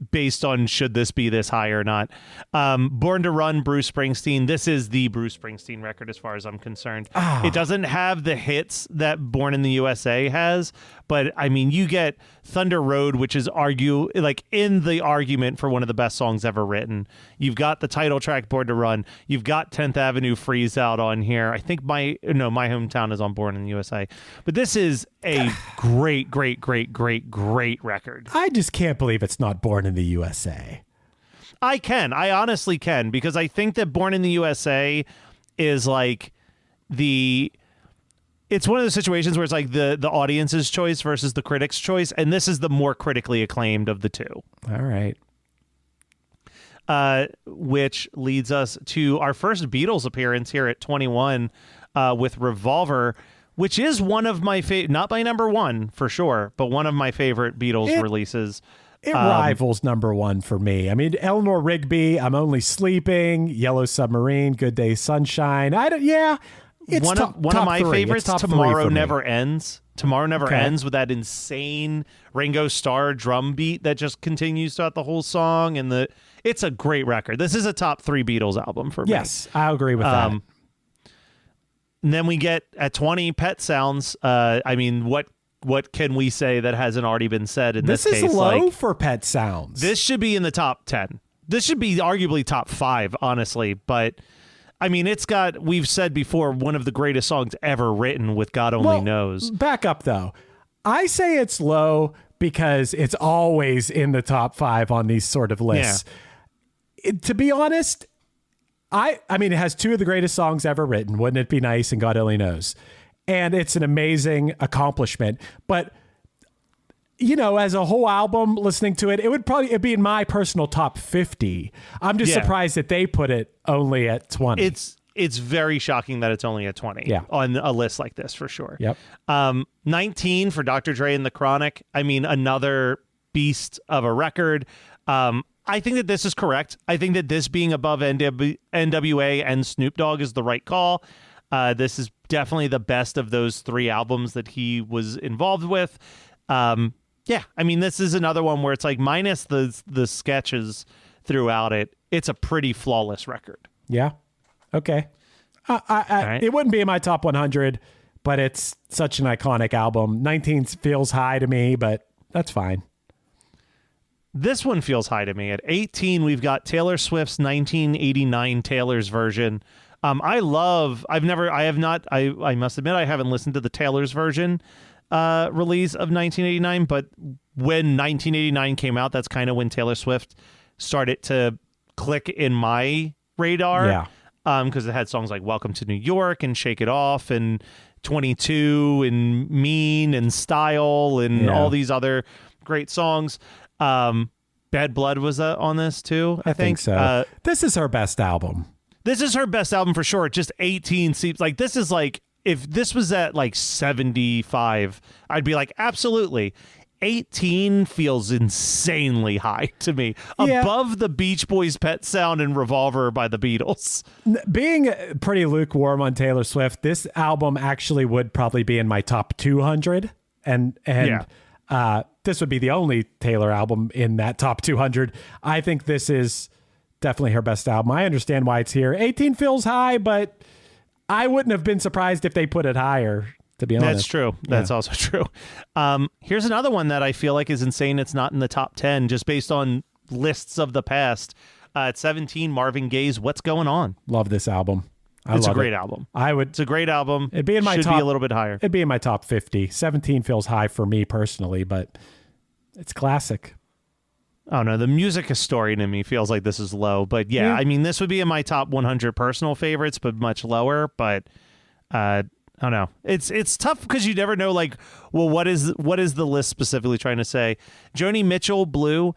based on should this be this high or not. Born to Run, Bruce Springsteen. This is the Bruce Springsteen record as far as I'm concerned. It doesn't have the hits that Born in the USA has, but you get Thunder Road, which is in the argument for one of the best songs ever written. You've got the title track Born to Run. You've got 10th Avenue Freeze Out on here. I think my hometown is on Born in the USA. But this is a great record. I just can't believe it's not Born in the USA. I honestly can, because I think that Born in the USA is like it's one of those situations where it's like the audience's choice versus the critic's choice, and this is the more critically acclaimed of the two. All right. Which leads us to our first Beatles appearance here at 21 with Revolver, which is one of my not my number one for sure, but one of my favorite Beatles releases. It rivals number one for me. Eleanor Rigby, I'm Only Sleeping, Yellow Submarine, Good Day Sunshine. It's one of my favorites. Tomorrow Never Ends. Tomorrow Never Ends with that insane Ringo Starr drum beat that just continues throughout the whole song, and it's a great record. This is a top 3 Beatles album for me. Yes, I agree with that. And then we get at 20 Pet Sounds. What can we say that hasn't already been said in this case? This is low for Pet Sounds. This should be in the top 10. this should be arguably top 5, honestly. But I mean, it's got, we've said before, one of the greatest songs ever written with God Only Knows. Back up though. I say it's low because it's always in the top 5 on these sort of lists. Yeah. To be honest, I mean, it has 2 of the greatest songs ever written. Wouldn't It Be Nice and God Only Knows. And it's an amazing accomplishment. But, you know, as a whole album, listening to it, it'd be in my personal top 50. I'm just surprised that they put it only at 20. It's very shocking that it's only at 20 on a list like this, for sure. Yep. 19 for Dr. Dre and The Chronic. I mean, another beast of a record. I think that this is correct. I think that this being above NWA and Snoop Dogg is the right call. This is definitely the best of those 3 albums that he was involved with. Yeah, I mean, this is another one where it's like, minus the sketches throughout it, it's a pretty flawless record. Yeah. Okay. Right. It wouldn't be in my top 100, but it's such an iconic album. 19 feels high to me, but that's fine. This one feels high to me. At 18, we've got Taylor Swift's 1989 Taylor's version. I must admit, I haven't listened to the Taylor's version release of 1989, but when 1989 came out, that's kind of when Taylor Swift started to click in my radar. Yeah. Because it had songs like Welcome to New York and Shake It Off and 22 and Mean and Style and all these other great songs. Bad Blood was on this too, I think so. This is her best album. This is her best album for sure. Just 18 seems like this is like, if this was at like 75, I'd be like, absolutely. 18 feels insanely high to me. Yeah. Above the Beach Boys' Pet Sound and Revolver by the Beatles. Being pretty lukewarm on Taylor Swift, this album actually would probably be in my top 200. And this would be the only Taylor album in that top 200. I think this is definitely her best album. I understand why it's here. 18 feels high, but I wouldn't have been surprised if they put it higher, to be honest. That's true. That's also true. Here's another one that I feel like is insane. It's not in the top 10, just based on lists of the past. At 17, Marvin Gaye's What's Going On. Love this album. It's a great album. It's a great album. It'd be in my Should top, be a little bit higher. It'd be in my top 50. 17 feels high for me personally, but it's classic. Oh no, the music historian in me feels like this is low, but yeah, I mean, this would be in my top 100 personal favorites, but much lower. But I don't know. It's tough because you never know. Like, well, what is the list specifically trying to say? Joni Mitchell, Blue.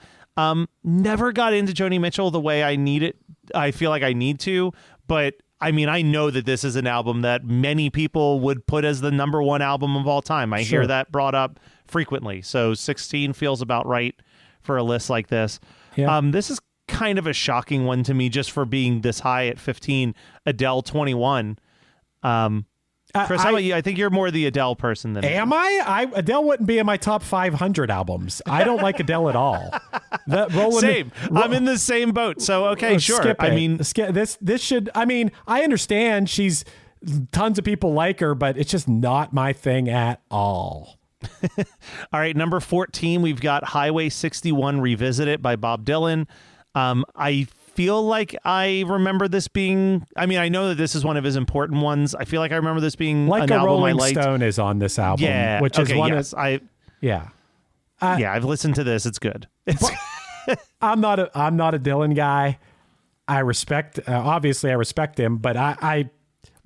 Never got into Joni Mitchell the way I need it. I feel like I need to, but I mean, I know that this is an album that many people would put as the number 1 album of all time. I hear that brought up frequently. So 16 feels about right for a list like this. Yeah. This is kind of a shocking one to me just for being this high at 15. Adele, 21. Chris, how about you? I think you're more the Adele person than am me. I? Adele wouldn't be in my top 500 albums. I don't like Adele at all. Same. I'm in the same boat. So okay, sure. I mean, this should. I mean, I understand she's tons of people like her, but it's just not my thing at all. All right, number 14, we've got Highway 61 Revisited by Bob Dylan. I feel like I remember this being, I mean, I know that this is one of his important ones. I feel like I remember this being like an a album Rolling I liked. Stone is on this album, which is one of I've listened to this. It's good. I'm not a Dylan guy. I respect, obviously I respect him, but I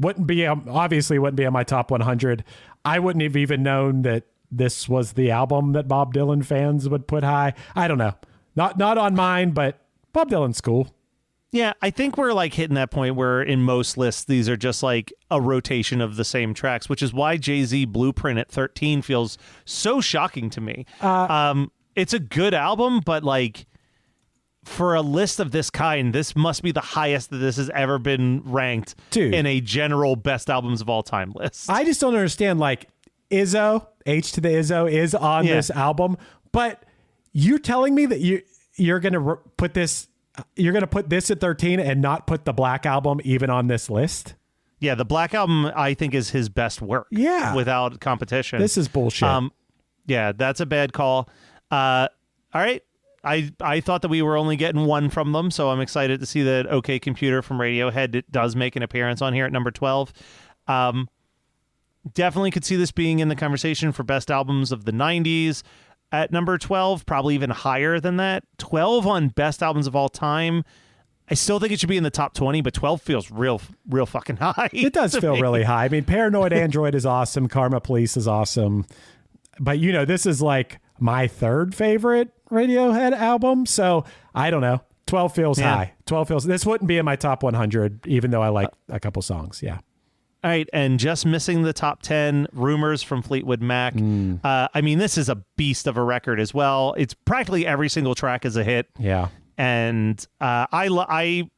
wouldn't be, obviously wouldn't be on my top 100. I wouldn't have even known that this was the album that Bob Dylan fans would put high. I don't know. Not on mine, but Bob Dylan's cool. Yeah, I think we're like hitting that point where in most lists, these are just like a rotation of the same tracks, which is why Jay-Z Blueprint at 13 feels so shocking to me. It's a good album, but like for a list of this kind, this must be the highest that this has ever been ranked in a general best albums of all time list. I just don't understand, like, Izzo, H to the Izzo is on this album, but you're telling me that you're going to put this at 13 and not put the Black Album even on this list? Yeah, the Black Album I think is his best work. Yeah, without competition. This is bullshit. Yeah, that's a bad call. All right. I thought that we were only getting one from them, so I'm excited to see that OK Computer from Radiohead does make an appearance on here at number 12. Definitely could see this being in the conversation for best albums of the 90s. At number 12, probably even higher than that. 12 on best albums of all time. I still think it should be in the top 20, but 12 feels real fucking high. It does feel really high. I mean, Paranoid Android is awesome. Karma Police is awesome. But, this is like my third favorite Radiohead album. So I don't know. 12 feels high. 12 feels. This wouldn't be in my top 100, even though I like a couple songs. Yeah. All right, and just missing the top 10, Rumors from Fleetwood Mac. I mean, this is a beast of a record as well. It's practically every single track is a hit. Yeah. And I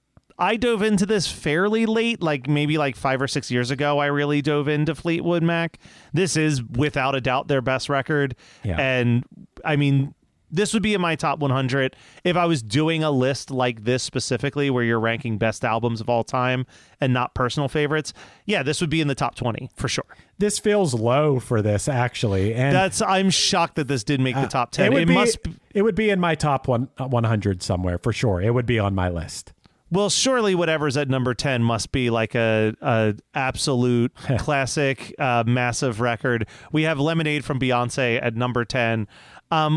dove into this fairly late, like maybe like 5 or 6 years ago. I really dove into Fleetwood Mac. This is without a doubt their best record. Yeah. And I mean, this would be in my top 100 if I was doing a list like this specifically, where you're ranking best albums of all time and not personal favorites. Yeah, this would be in the top 20 for sure. This feels low for this, actually, and I'm shocked that this didn't make the top 10. It would be in my top 100 somewhere for sure. It would be on my list. Well, surely whatever's at number 10 must be like a absolute classic, massive record. We have Lemonade from Beyonce at number 10,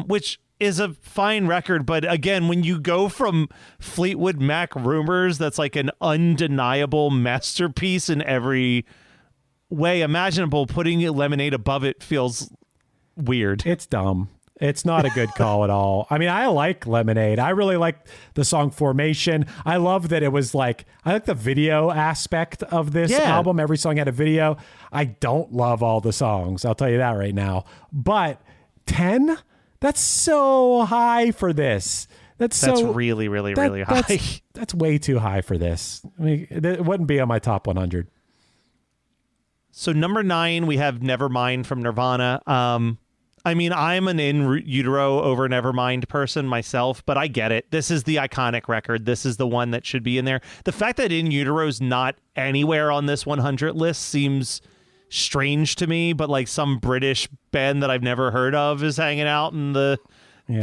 which is a fine record, but again, when you go from Fleetwood Mac Rumors, that's like an undeniable masterpiece in every way imaginable, putting Lemonade above it feels weird. It's dumb. It's not a good call at all. I mean, I like Lemonade. I really like the song Formation. I love that it was like, I like the video aspect of this album. Every song had a video. I don't love all the songs, I'll tell you that right now. But 10? That's so high for this. That's really, really, really high. That's way too high for this. I mean, it wouldn't be on my top 100. So number 9, we have Nevermind from Nirvana. I mean, I'm an In Utero over Nevermind person myself, but I get it. This is the iconic record. This is the one that should be in there. The fact that In Utero's not anywhere on this 100 list seems strange to me, but like some British band that I've never heard of is hanging out in the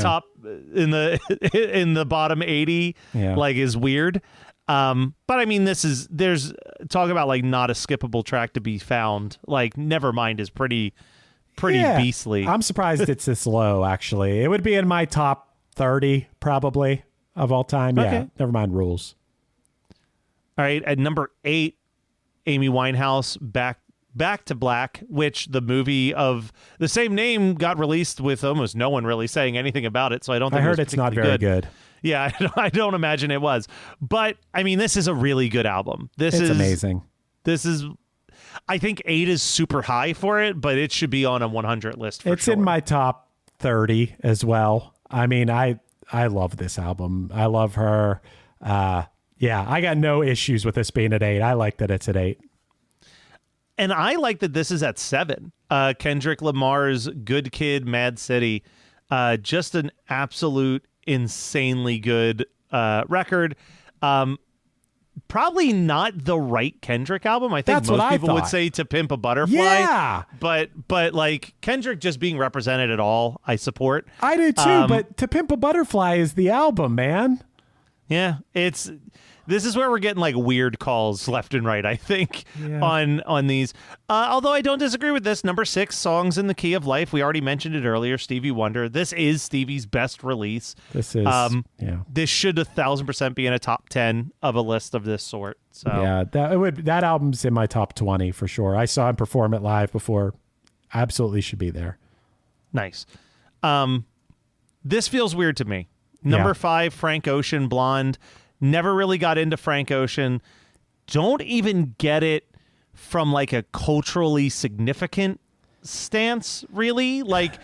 top in the bottom 80 like is weird. But I mean, there's talk about like not a skippable track to be found. Like Nevermind is pretty beastly. I'm surprised it's this low, actually. It would be in my top 30 probably of all time. Yeah, Nevermind rules. All right, at number 8, Amy Winehouse, Back to Black, which the movie of the same name got released with almost no one really saying anything about it, so I don't think I heard it's not very good. Yeah, I don't imagine it was. But, I mean, this is a really good album. It's amazing. This is, I think 8 is super high for it, but it should be on a 100 list for It's sure. in my top 30 as well. I mean, I love this album. I love her. I got no issues with this being at 8. I like that it's at 8. And I like that this is at 7. Kendrick Lamar's Good Kid, Mad City. Just an absolute insanely good record. Probably not the right Kendrick album. I think That's what most I people would thought. say To Pimp a Butterfly. Yeah. But like Kendrick just being represented at all, I support. I do too, but To Pimp a Butterfly is the album, man. Yeah, this is where we're getting like weird calls left and right, I think, on these. Although I don't disagree with this. Number 6, Songs in the Key of Life. We already mentioned it earlier, Stevie Wonder. This is Stevie's best release. This is, This should 1,000% be in a top 10 of a list of this sort. So yeah, that album's in my top 20 for sure. I saw him perform it live before. Absolutely should be there. Nice. This feels weird to me. Number 5, Frank Ocean, Blonde. Never really got into Frank Ocean. Don't even get it from like a culturally significant stance, really. Like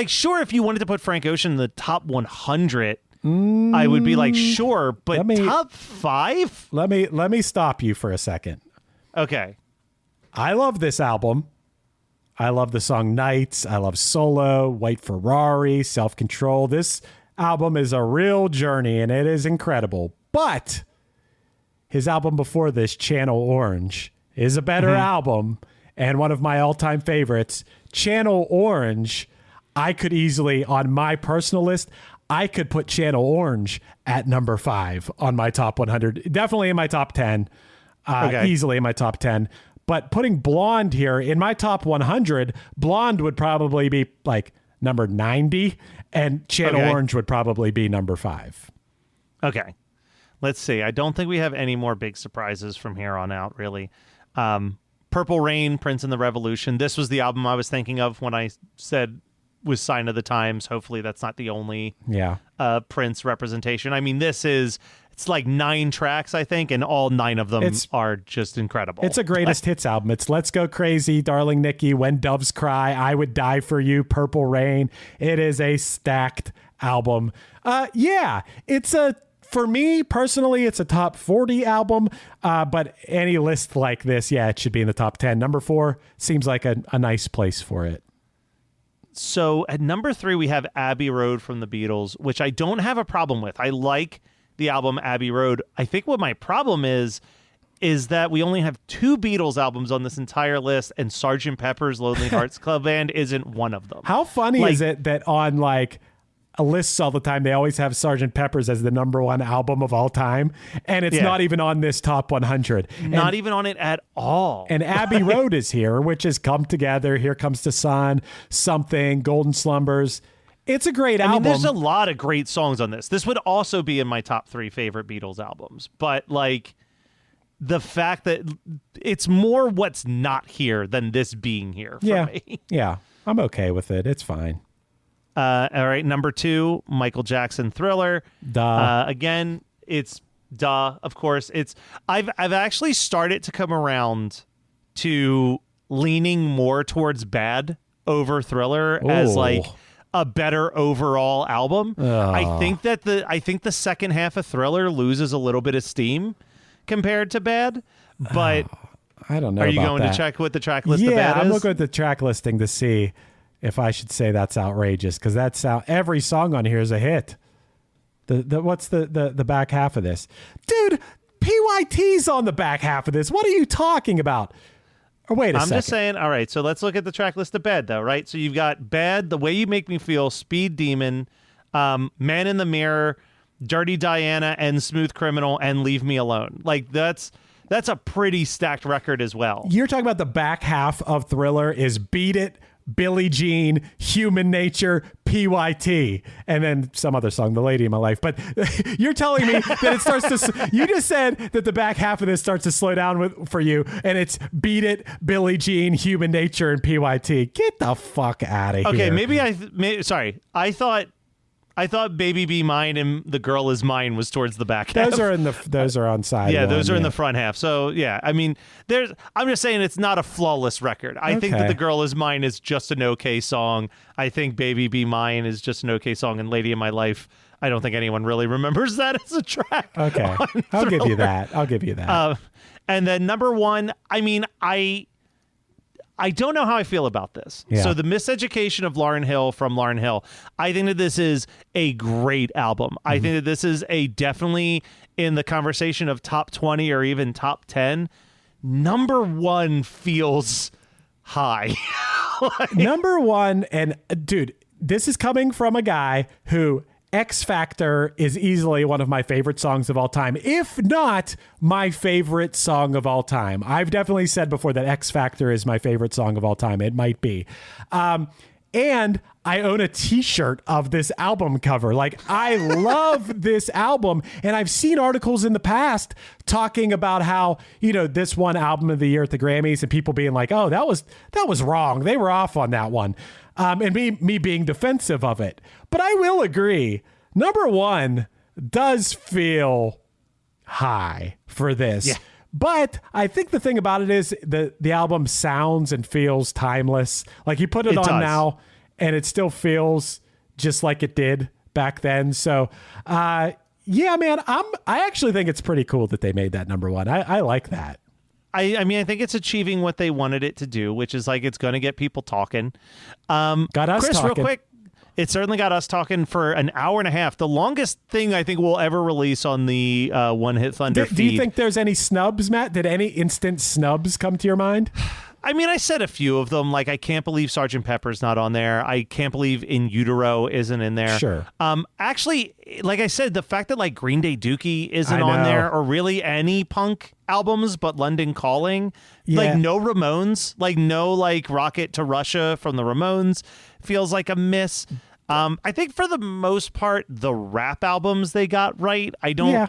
sure, if you wanted to put Frank Ocean in the top 100, I would be like, sure, but top 5? Let me stop you for a second. Okay. I love this album. I love the song Nights. I love Solo, White Ferrari, Self Control. This album is a real journey and it is incredible. But his album before this, Channel Orange, is a better album and one of my all-time favorites. Channel Orange, I could easily, on my personal list, I could put Channel Orange at number 5 on my top 100. Definitely in my top 10. Easily in my top 10. But putting Blonde here in my top 100, Blonde would probably be like number 90, and Channel Orange would probably be number 5. Okay. Let's see. I don't think we have any more big surprises from here on out, really. Purple Rain, Prince and the Revolution. This was the album I was thinking of when I said was Sign of the Times. Hopefully that's not the only Prince representation. I mean, it's like 9 tracks, I think, and all 9 of them are just incredible. It's a greatest hits album. It's Let's Go Crazy, Darling Nikki, When Doves Cry, I Would Die for You, Purple Rain. It is a stacked album. For me personally, it's a top 40 album, but any list like this, it should be in the top 10. Number 4 seems like a nice place for it. So at number 3, we have Abbey Road from the Beatles, which I don't have a problem with. I like the album Abbey Road. I think what my problem is that we only have 2 Beatles albums on this entire list, and Sgt. Pepper's Lonely Hearts Club Band isn't one of them. How funny is it that on lists all the time, they always have Sgt. Pepper's as the number 1 album of all time, and it's not even on this top 100. Not even on it at all. And Abbey Road is here, which is Come Together, Here Comes the Sun, Something, Golden Slumbers. It's a great album. I mean, there's a lot of great songs on this. This would also be in my top 3 favorite Beatles albums, but the fact that it's more what's not here than this being here for me. Yeah, I'm okay with it. It's fine. All right, number 2, Michael Jackson, Thriller. Again, it's of course. I've actually started to come around to leaning more towards Bad over Thriller as a better overall album. I think the second half of Thriller loses a little bit of steam compared to Bad, but I don't know. Are you about going that. to check what the track list of Bad is? Yeah, I'm looking at the track listing to see if I should say that's outrageous, because every song on here is a hit. What's the back half of this? Dude, PYT's on the back half of this. What are you talking about? Or wait a second. I'm just saying, all right, so let's look at the track list of Bad, though, right? So you've got Bad, The Way You Make Me Feel, Speed Demon, Man in the Mirror, Dirty Diana, and Smooth Criminal, and Leave Me Alone. That's a pretty stacked record as well. You're talking about the back half of Thriller is Beat It, Billie Jean, Human Nature, PYT, and then some other song, The Lady in My Life. But you're telling me that it starts to... You just said that the back half of this starts to slow down for you, and it's Beat It, Billie Jean, Human Nature, and PYT. Get the fuck out of here. Okay, sorry. I thought Baby Be Mine and The Girl Is Mine was towards the back half. Those are on side. Yeah, those are in the front half. So yeah, I mean, I'm just saying it's not a flawless record. I think that The Girl Is Mine is just an okay song. I think Baby Be Mine is just an okay song, and Lady in My Life, I don't think anyone really remembers that as a track. Okay, I'll give you that. And then number 1, I mean, I don't know how I feel about this. Yeah. So the Miseducation of Lauryn Hill from Lauryn Hill, I think that this is a great album. Mm-hmm. I think that this is definitely in the conversation of top 20 or even top 10. Number 1 feels high. Number 1, and dude, this is coming from a guy who... X Factor is easily one of my favorite songs of all time, if not my favorite song of all time. I've definitely said before that X Factor is my favorite song of all time. It might be. And I own a t-shirt of this album cover. I love this album. And I've seen articles in the past talking about how, this one album of the year at the Grammys and people being like, oh, that was wrong. They were off on that one. And me being defensive of it. But I will agree. Number 1 does feel high for this. Yeah. But I think the thing about it is the album sounds and feels timeless. You put it on does. Now and it still feels just like it did back then. So, yeah, man, I actually think it's pretty cool that they made that number 1. I like that. I mean, I think it's achieving what they wanted it to do, which is it's going to get people talking. Got us Chris, talking. Real quick, it certainly got us talking for an hour and a half. The longest thing I think we'll ever release on the One Hit Thunder feed. Do you think there's any snubs, Matt? Did any instant snubs come to your mind? I mean, I said a few of them. Like, I can't believe Sgt. Pepper's not on there. I can't believe In Utero isn't in there. Sure. Actually, like I said, the fact that like Green Day Dookie isn't I on know. there, or really any punk albums but London Calling, like no Ramones, like no like Rocket to Russia from the Ramones, feels like a miss. I think for the most part, the rap albums they got right. I don't. Yeah.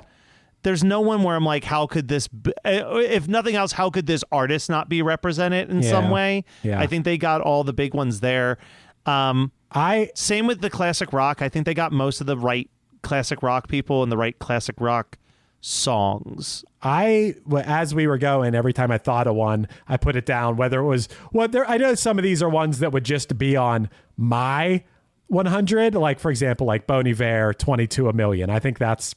There's no one where I'm like, how could this, if nothing else, how could this artist not be represented in some way? Yeah. I think they got all the big ones there. Same with the classic rock. I think they got most of the right classic rock people and the right classic rock songs. As we were going, every time I thought of one, I put it down, whether it was I know some of these are ones that would just be on my 100, like for example, like Bon Iver, 22 a Million. I think that's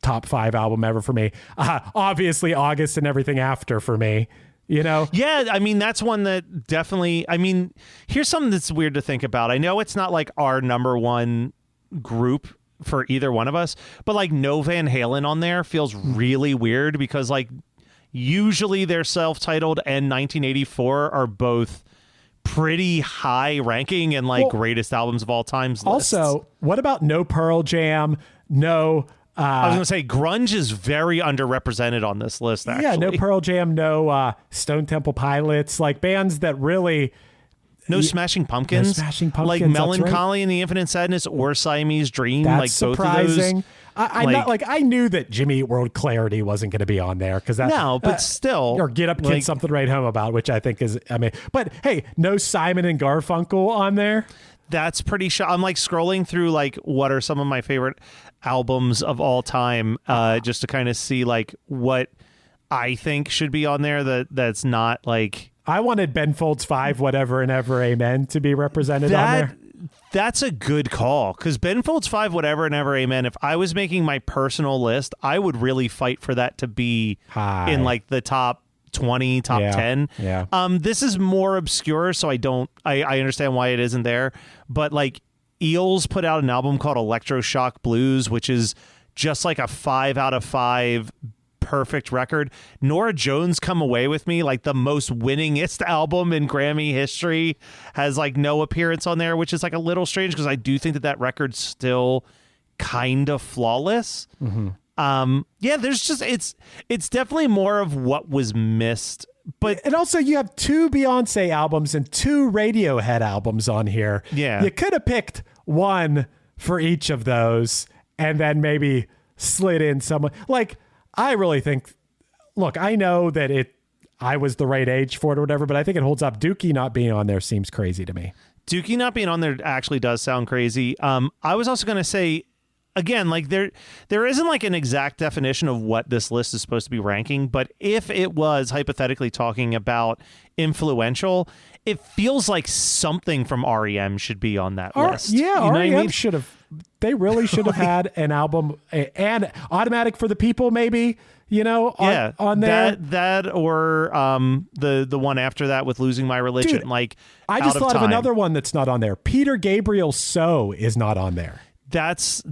top 5 album ever for me. Obviously August and Everything After for me, you know? Yeah, I mean, that's one that definitely, I mean, here's something that's weird to think about. I know it's not like our number one group for either one of us, but like no Van Halen on there feels really weird because like usually their self-titled and 1984 are both pretty high ranking and like greatest albums of all times lists. Also, what about no Pearl Jam? No... I was going to say grunge is very underrepresented on this list, actually. Yeah, no Pearl Jam, no Stone Temple Pilots, like bands that really... No Smashing Pumpkins. No Smashing Pumpkins, like that's Melancholy and the Infinite Sadness or Siamese Dream. That's like surprising. Both of those. I knew that Jimmy Eat World Clarity wasn't going to be on there because that. No, but still. Or Get Up Kid, like, Something to Write Home About, which I think is. I mean, but hey, no Simon and Garfunkel on there. That's pretty I'm like scrolling through like what are some of my favorite albums of all time, just to kind of see like what I think should be on there that's not like. I wanted Ben Folds 5, Whatever and Ever Amen to be represented on there. That's a good call because Ben Folds 5, Whatever and Ever Amen. If I was making my personal list, I would really fight for that to be in like the top 20, top 10. Yeah. This is more obscure, so I understand why it isn't there. But like Eels put out an album called Electroshock Blues, which is just like a 5 out of 5 perfect record. Norah Jones Come Away With Me, like the most winningest album in Grammy history, has like no appearance on there, which is like a little strange because I do think that record's still kind of flawless. Mm-hmm. There's just it's definitely more of what was missed. But and also you have 2 Beyonce albums and 2 Radiohead albums on here. Yeah. You could have picked one for each of those and then maybe slid in someone like I really think, look, I know that I was the right age for it or whatever, but I think it holds up. Dookie not being on there seems crazy to me. Dookie not being on there actually does sound crazy. I was also going to say, again, like there isn't like an exact definition of what this list is supposed to be ranking, but if it was hypothetically talking about influential, it feels like something from REM should be on that list. Yeah, you know REM what I mean? should have. They really should have had an album and Automatic for the People, maybe. You know, on there. That or the one after that with Losing My Religion. Dude, like I just thought of of another one that's not on there. Peter Gabriel So is not on there. That's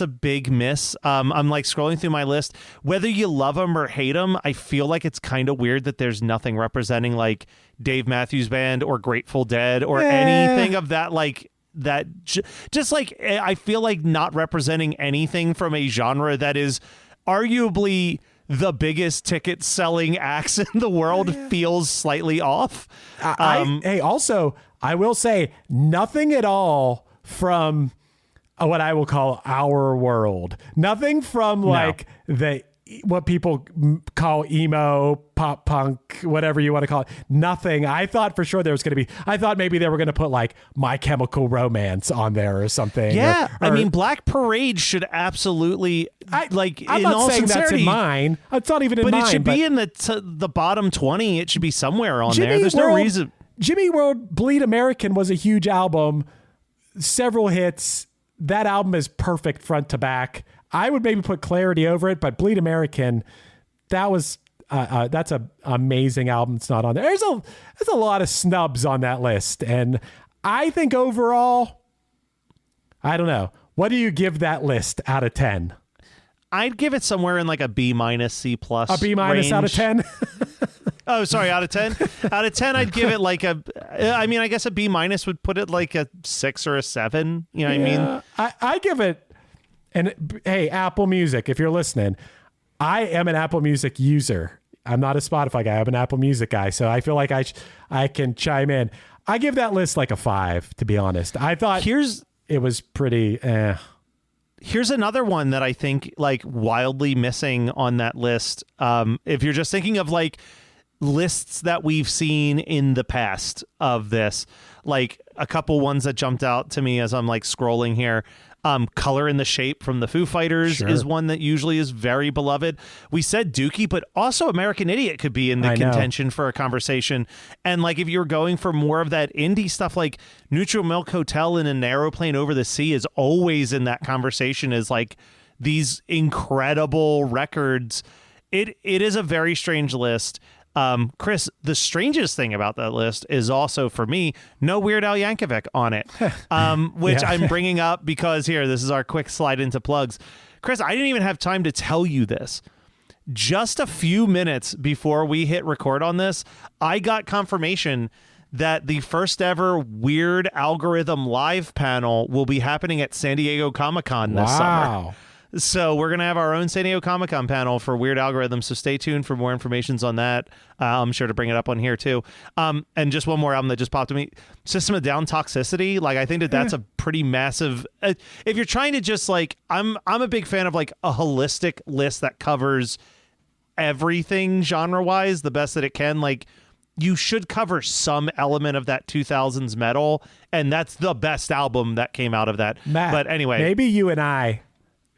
a big miss. I'm like scrolling through my list. Whether you love him or hate him, I feel like it's kind of weird that there's nothing representing like Dave Matthews Band or Grateful Dead or anything of that like that. Just like I feel like not representing anything from a genre that is arguably the biggest ticket selling acts in the world feels slightly off. Also, I will say nothing at all from what I will call our world. Nothing from like what people call emo, pop punk, whatever you want to call it. Nothing. I thought for sure there was going to be, I thought maybe they were going to put like My Chemical Romance on there or something. Yeah. Or, I mean, Black Parade should absolutely, I'm in not all saying sincerity, that's in mine. It's not even in mine. But it should be in the bottom 20. It should be somewhere on Jimmy there. There's no reason. Jimmy World Bleed American was a huge album. Several hits. That album is perfect front to back. I would maybe put Clarity over it, but Bleed American, that's a amazing album. It's not on there. There's a lot of snubs on that list, and I think overall, I don't know. What do you give that list out of 10? I'd give it somewhere in like a B-, C+. A B- out of 10. Oh, sorry. Out of 10? Out of 10, I'd give it like I guess a B- would put it like a 6 or a 7. You know what I mean? I give it, and hey, Apple Music, if you're listening, I am an Apple Music user. I'm not a Spotify guy. I'm an Apple Music guy. So I feel like I can chime in. I give that list like a 5, to be honest. I thought it was pretty Here's another one that I think like wildly missing on that list. If you're just thinking of like lists that we've seen in the past of this, like a couple ones that jumped out to me as I'm like scrolling here. Color in the Shape from the Foo Fighters is one that usually is very beloved. We said Dookie, but also American Idiot could be in the contention for a conversation. And like if you're going for more of that indie stuff, like Neutral Milk Hotel and An Aeroplane Over the Sea is always in that conversation as like these incredible records. It is a very strange list. Chris, the strangest thing about that list is also for me, no Weird Al Yankovic on it, which I'm bringing up because this is our quick slide into plugs. Chris, I didn't even have time to tell you this. Just a few minutes before we hit record on this, I got confirmation that the first ever Weird Algorithm live panel will be happening at San Diego Comic-Con this summer. So we're going to have our own San Diego Comic-Con panel for Weird Algorithm. So stay tuned for more information on that. I'm sure to bring it up on here too. And just one more album that just popped to me, System of a Down, Toxicity. Like I think that's a pretty massive, if you're trying to just like, I'm a big fan of like a holistic list that covers everything genre wise, the best that it can. Like you should cover some element of that 2000s metal. And that's the best album that came out of that. Matt, but anyway, maybe you and I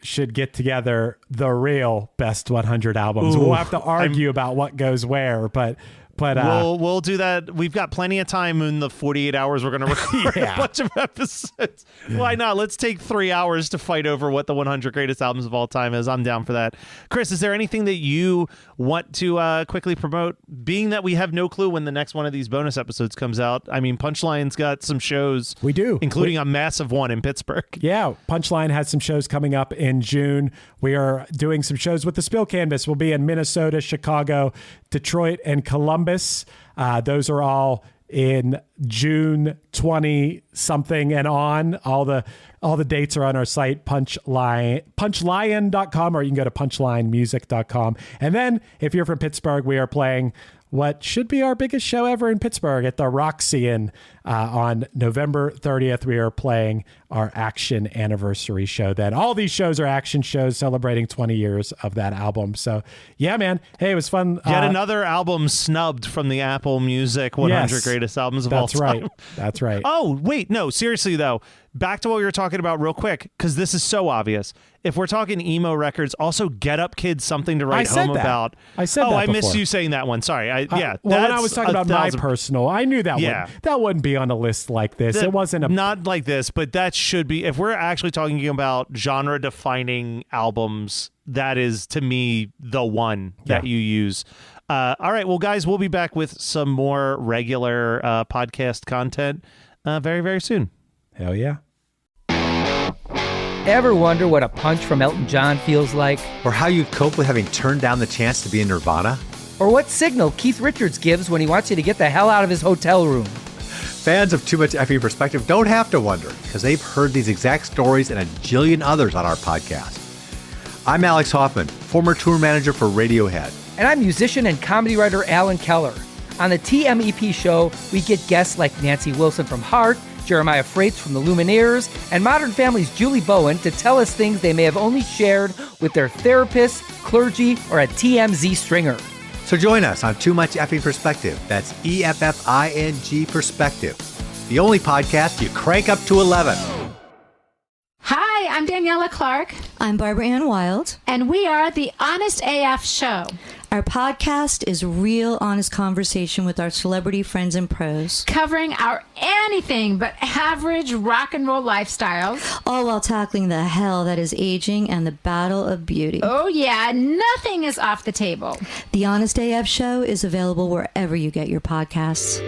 should get together the real best 100 albums. We'll have to argue about what goes where, but we'll do that. We've got plenty of time in the 48 hours we're going to record a bunch of episodes. Why not? Let's take 3 hours to fight over what the 100 greatest albums of all time is. I'm down for that. Chris, is there anything that you want to quickly promote, being that we have no clue when the next one of these bonus episodes comes out? I mean, Punchline's got some shows. We do. Including a massive one in Pittsburgh. Yeah, Punchline has some shows coming up in June. We are doing some shows with the Spill Canvas. We'll be in Minnesota, Chicago, Detroit, and Columbus. Those are all in June 20 something and on. All the dates are on our site, punchlion.com, or you can go to punchlinemusic.com. And then if you're from Pittsburgh, we are playing what should be our biggest show ever in Pittsburgh at the Roxy on November 30th. We are playing our Action anniversary show then. All these shows are Action shows celebrating 20 years of that album. So yeah, man. Hey, it was fun. Yet another album snubbed from the Apple Music 100 greatest albums of all time. That's right. Oh, wait. No, seriously though. Back to what we were talking about real quick, because this is so obvious. If we're talking emo records, also Get Up Kids, Something to Write Home About. I said that before. I missed you saying that one. Sorry. Well, when I was talking about my personal, I knew that that wouldn't be on a list like this. It wasn't not like this, but that should be. If we're actually talking about genre-defining albums, that is to me the one that you use. All right, well, guys, we'll be back with some more regular podcast content very, very soon. Hell yeah. Ever wonder what a punch from Elton John feels like? Or how you'd cope with having turned down the chance to be in Nirvana? Or what signal Keith Richards gives when he wants you to get the hell out of his hotel room? Fans of Too Much Effing Perspective don't have to wonder, because they've heard these exact stories and a jillion others on our podcast. I'm Alex Hoffman, former tour manager for Radiohead. And I'm musician and comedy writer Alan Keller. On the TMEP show, we get guests like Nancy Wilson from Heart, Jeremiah Freites from the Lumineers, and Modern Family's Julie Bowen to tell us things they may have only shared with their therapist, clergy, or a TMZ stringer. So join us on Too Much Effing Perspective. That's EFFING Perspective. The only podcast you crank up to 11. Hi, I'm Daniela Clark. I'm Barbara Ann Wild. And we are the Honest AF Show. Our podcast is real, honest conversation with our celebrity friends and pros. Covering our anything but average rock and roll lifestyles. All while tackling the hell that is aging and the battle of beauty. Oh yeah, nothing is off the table. The Honest AF Show is available wherever you get your podcasts.